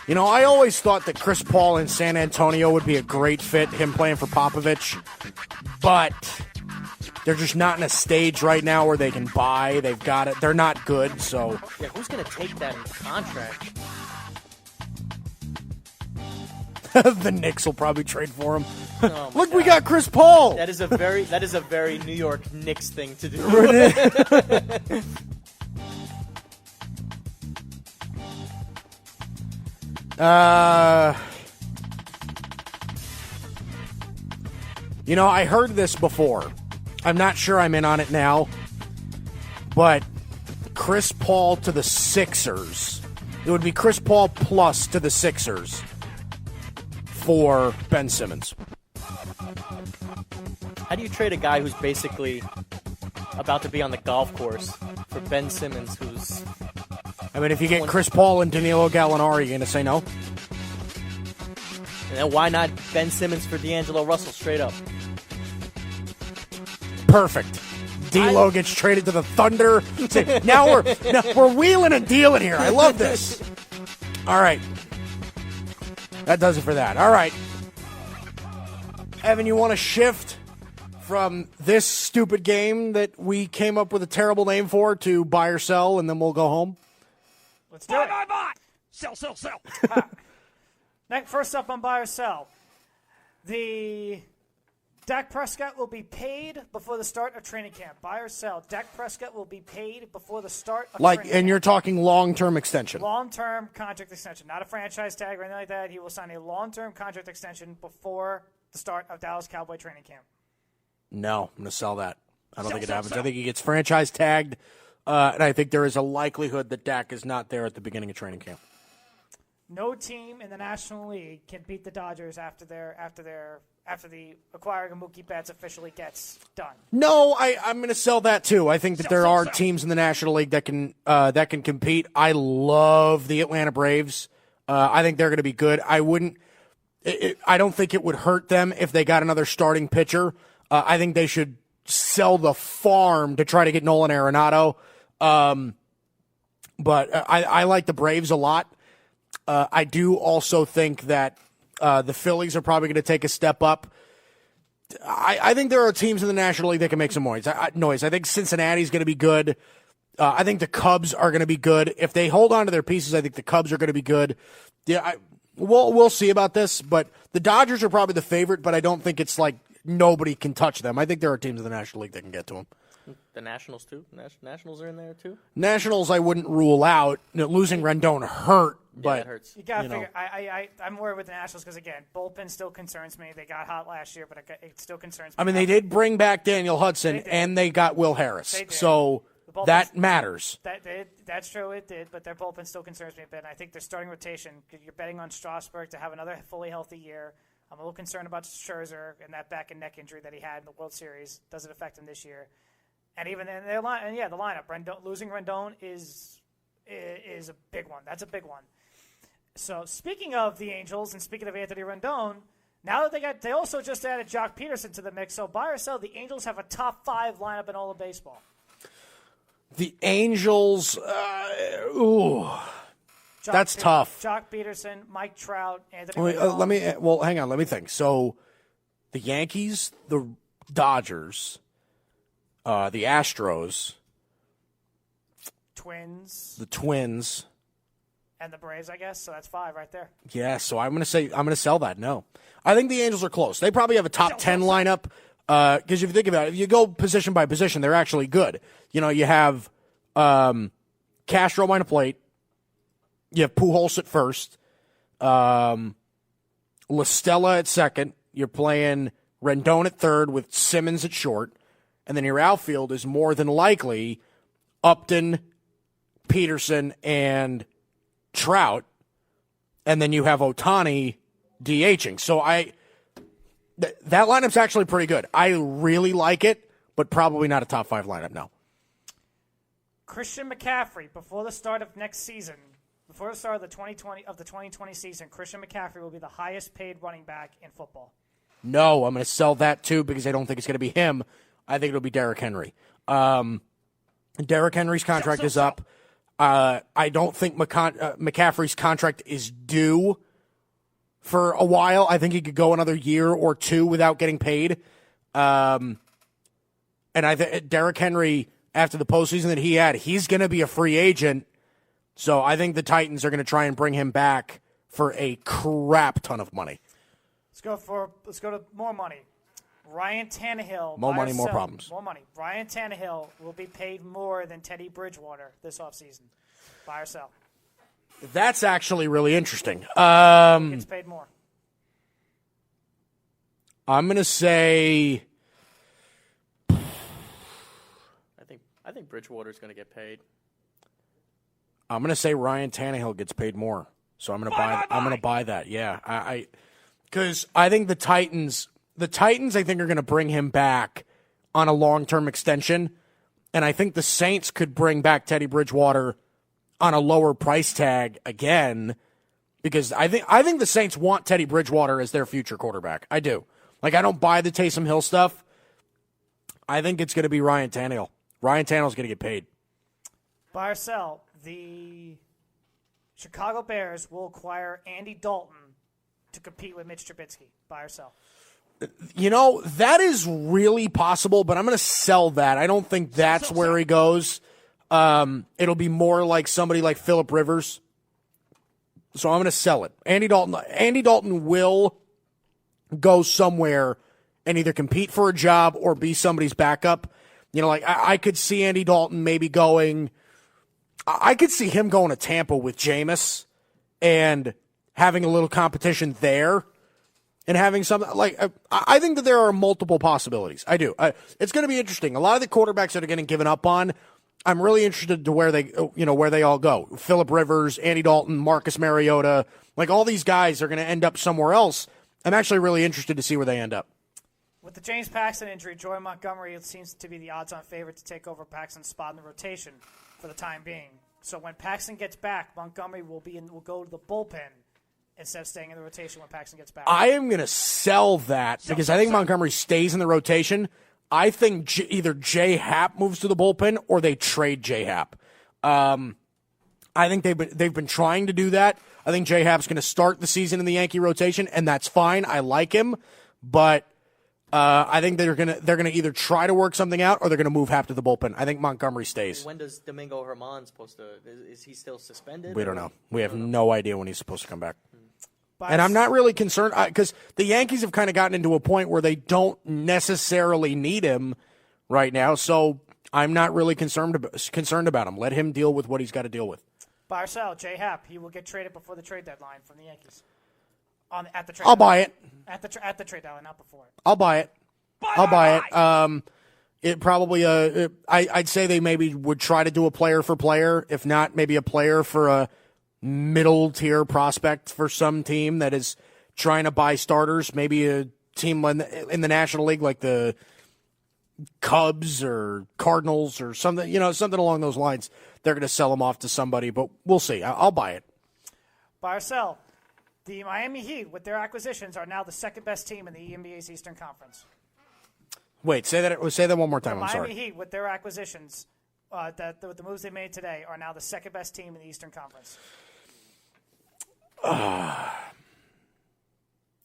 You know, I always thought that Chris Paul in San Antonio would be a great fit, him playing for Popovich. But they're just not in a stage right now where they can buy. They've got it. They're not good, so. Yeah, who's going to take that in contract? The Knicks will probably trade for him. Oh Look, God. we got Chris Paul. That is a very New York Knicks thing to do. You know, I heard this before. I'm not sure I'm in on it now, but Chris Paul to the Sixers. It would be Chris Paul plus to the Sixers for Ben Simmons. How do you trade a guy who's basically about to be on the golf course for Ben Simmons, who's... I mean, if you get Chris Paul and Danilo Gallinari, you're going to say no? And then why not Ben Simmons for D'Angelo Russell straight up? Perfect. D'Lo gets traded to the Thunder. Now we're wheeling and dealing here. I love this. All right. That does it for that. All right. Evan, you want to shift from this stupid game that we came up with a terrible name for to buy or sell, and then we'll go home? Let's do it. Buy. Sell. Next, first up on buy or sell. The Dak Prescott will be paid before the start of training camp. Buy or sell. Dak Prescott will be paid before the start of training camp. And you're talking long-term extension. Long-term contract extension, not a franchise tag or anything like that. He will sign a long-term contract extension before the start of Dallas Cowboy training camp. No, I'm going to sell that. I don't think it happens. I think he gets franchise tagged, and I think there is a likelihood that Dak is not there at the beginning of training camp. No team in the National League can beat the Dodgers after the acquiring of Mookie Betts officially gets done. No, I'm going to sell that too. I think that there are teams in the National League that can compete. I love the Atlanta Braves. I think they're going to be good. I don't think it would hurt them if they got another starting pitcher. I think they should sell the farm to try to get Nolan Arenado. But I like the Braves a lot. I do also think that the Phillies are probably going to take a step up. I think there are teams in the National League that can make some noise. I think Cincinnati's going to be good. I think the Cubs are going to be good. If they hold on to their pieces, I think the Cubs are going to be good. Yeah, we'll see about this, but the Dodgers are probably the favorite, but I don't think it's like nobody can touch them. I think there are teams in the National League that can get to them. The Nationals, too? Nationals are in there, too? Nationals, I wouldn't rule out. Losing Rendon hurt, but that hurts. You got to figure. I'm worried with the Nationals because, again, bullpen still concerns me. They got hot last year, but it still concerns me. I mean, they did bring back Daniel Hudson, and they got Will Harris. So that matters. That's true, it did, but their bullpen still concerns me a bit. And I think their starting rotation, because you're betting on Strasburg to have another fully healthy year. I'm a little concerned about Scherzer and that back and neck injury that he had in the World Series. Does it affect him this year? And even in their line, the lineup, losing Rendon is a big one. That's a big one. So speaking of the Angels and speaking of Anthony Rendon, now that they also just added Jock Peterson to the mix. So buy or sell, the Angels have a top 5 lineup in all of baseball. The Angels, that's tough. Jock Peterson, Mike Trout, Anthony Rendon. Hang on. Let me think. So the Yankees, the Dodgers, the Astros, the Twins, and the Braves, I guess. So that's 5 right there. Yeah. So I'm going to sell that. No, I think the Angels are close. They probably have a top 10 lineup. Because if you think about it, if you go position by position, they're actually good. You have Castro behind the plate. You have Pujols at first. La Stella at second. You're playing Rendon at third with Simmons at short. And then your outfield is more than likely Upton, Peterson, and Trout. And then you have Ohtani DHing. So that lineup's actually pretty good. I really like it, but probably not a top 5 lineup, no. Christian McCaffrey, before the start of next season, before the start of the 2020 season, Christian McCaffrey will be the highest paid running back in football. No, I'm going to sell that too because I don't think it's going to be him. I think it'll be Derrick Henry. Derrick Henry's contract is up. I don't think McCaffrey's contract is due for a while. I think he could go another year or 2 without getting paid. And I think Derrick Henry, after the postseason that he had, he's going to be a free agent. So I think the Titans are going to try and bring him back for a crap ton of money. Let's go to more money. Ryan Tannehill. More money, more problems. More money. Ryan Tannehill will be paid more than Teddy Bridgewater this offseason. Buy or sell? That's actually really interesting. Who gets paid more? I'm going to say I think Bridgewater's going to get paid. I'm going to say Ryan Tannehill gets paid more. So I'm going to buy that. Yeah. Cuz I think the Titans I think are going to bring him back on a long-term extension, and I think the Saints could bring back Teddy Bridgewater on a lower price tag again, because I think the Saints want Teddy Bridgewater as their future quarterback. I do. I don't buy the Taysom Hill stuff. I think it's going to be Ryan Tannehill. Ryan Tannehill's going to get paid. Buy or sell, the Chicago Bears will acquire Andy Dalton to compete with Mitch Trubisky. Buy or sell? That is really possible, but I'm going to sell that. I don't think that's where he goes. It'll be more like somebody like Phillip Rivers. So I'm going to sell it. Andy Dalton will go somewhere and either compete for a job or be somebody's backup. I could see Andy Dalton maybe going. I could see him going to Tampa with Jameis and having a little competition there. And having something I think that there are multiple possibilities. I do. It's going to be interesting. A lot of the quarterbacks that are getting given up on, I'm really interested to where they all go. Phillip Rivers, Andy Dalton, Marcus Mariota, all these guys are going to end up somewhere else. I'm actually really interested to see where they end up. With the James Paxton injury, Joy Montgomery seems to be the odds-on favorite to take over Paxton's spot in the rotation for the time being. So when Paxton gets back, Montgomery will go to the bullpen instead of staying in the rotation when Paxton gets back. I am going to sell that because I think Montgomery stays in the rotation. I think either J. Happ moves to the bullpen or they trade J. Happ. I think they've been trying to do that. I think J. Happ's going to start the season in the Yankee rotation, and that's fine. I like him, but I think they're gonna either try to work something out or they're gonna move Happ to the bullpen. I think Montgomery stays. When does Domingo Germán supposed to? Is he still suspended? We don't know. We have no idea when he's supposed to come back. And I'm not really concerned because the Yankees have kind of gotten into a point where they don't necessarily need him right now. So I'm not really concerned about him. Let him deal with what he's got to deal with. Buy or sell, J Happ. He will get traded before the trade deadline from the Yankees. At the trade I'll deadline. buy it. At the trade deadline, not before it. I'll buy it. I'll buy it. It probably. I'd say they maybe would try to do a player for player. If not, maybe a player for a middle tier prospect for some team that is trying to buy starters. Maybe a team in the National League like the Cubs or Cardinals or something. Something along those lines. They're going to sell him off to somebody, but we'll see. I'll buy it. Buy or sell. The Miami Heat, with their acquisitions, are now the second best team in the NBA's Eastern Conference. Wait, say that one more time. The I'm sorry. Miami Heat, with their acquisitions, with the moves they made today, are now the second best team in the Eastern Conference.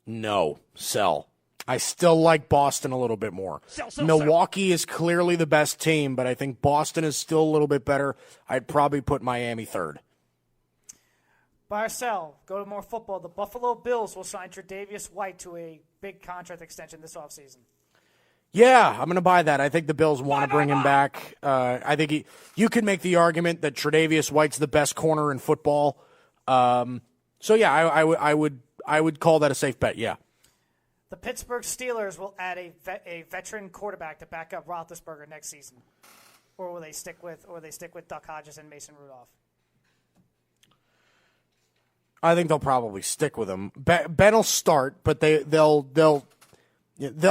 No, sell. I still like Boston a little bit more. Milwaukee is clearly the best team, but I think Boston is still a little bit better. I'd probably put Miami third. Buy or sell. Go to more football. The Buffalo Bills will sign Tre'Davious White to a big contract extension this offseason. Yeah, I'm going to buy that. I think the Bills want to bring him back. I think you could make the argument that Tre'Davious White's the best corner in football. So yeah, I would call that a safe bet. Yeah. The Pittsburgh Steelers will add a veteran quarterback to back up Roethlisberger next season, or will they stick with Duck Hodges and Mason Rudolph? I think they'll probably stick with him. Ben will start, but they'll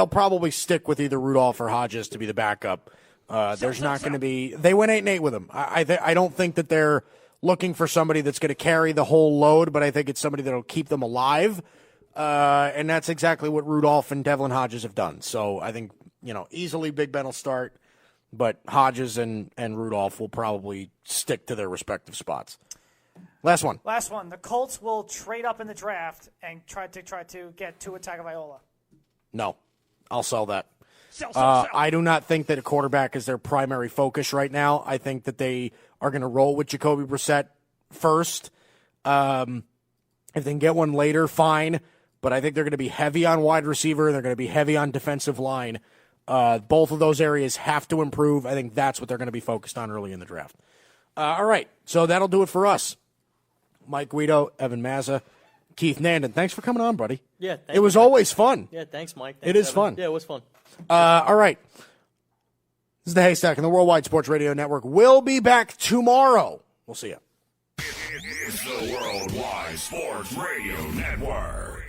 probably stick with either Rudolph or Hodges to be the backup. There's not going to be. They went 8-8 with him. I don't think that they're looking for somebody that's going to carry the whole load, but I think it's somebody that'll keep them alive. And that's exactly what Rudolph and Devlin Hodges have done. So I think, easily Big Ben will start, but Hodges and Rudolph will probably stick to their respective spots. Last one. The Colts will trade up in the draft and try to get Tua Tagovailoa. No, I'll sell that. Sell. I do not think that a quarterback is their primary focus right now. I think that they are going to roll with Jacoby Brissett first. If they can get one later, fine. But I think they're going to be heavy on wide receiver. They're going to be heavy on defensive line. Both of those areas have to improve. I think that's what they're going to be focused on early in the draft. All right, so that'll do it for us. Mike Guido, Evan Mazza, Keith Nandon. Thanks for coming on, buddy. Yeah, it was always fun. Yeah, thanks, Mike. It is fun. Yeah, it was fun. All right. This is the Haystack and the Worldwide Sports Radio Network. We'll be back tomorrow. We'll see you. It's the Worldwide Sports Radio Network.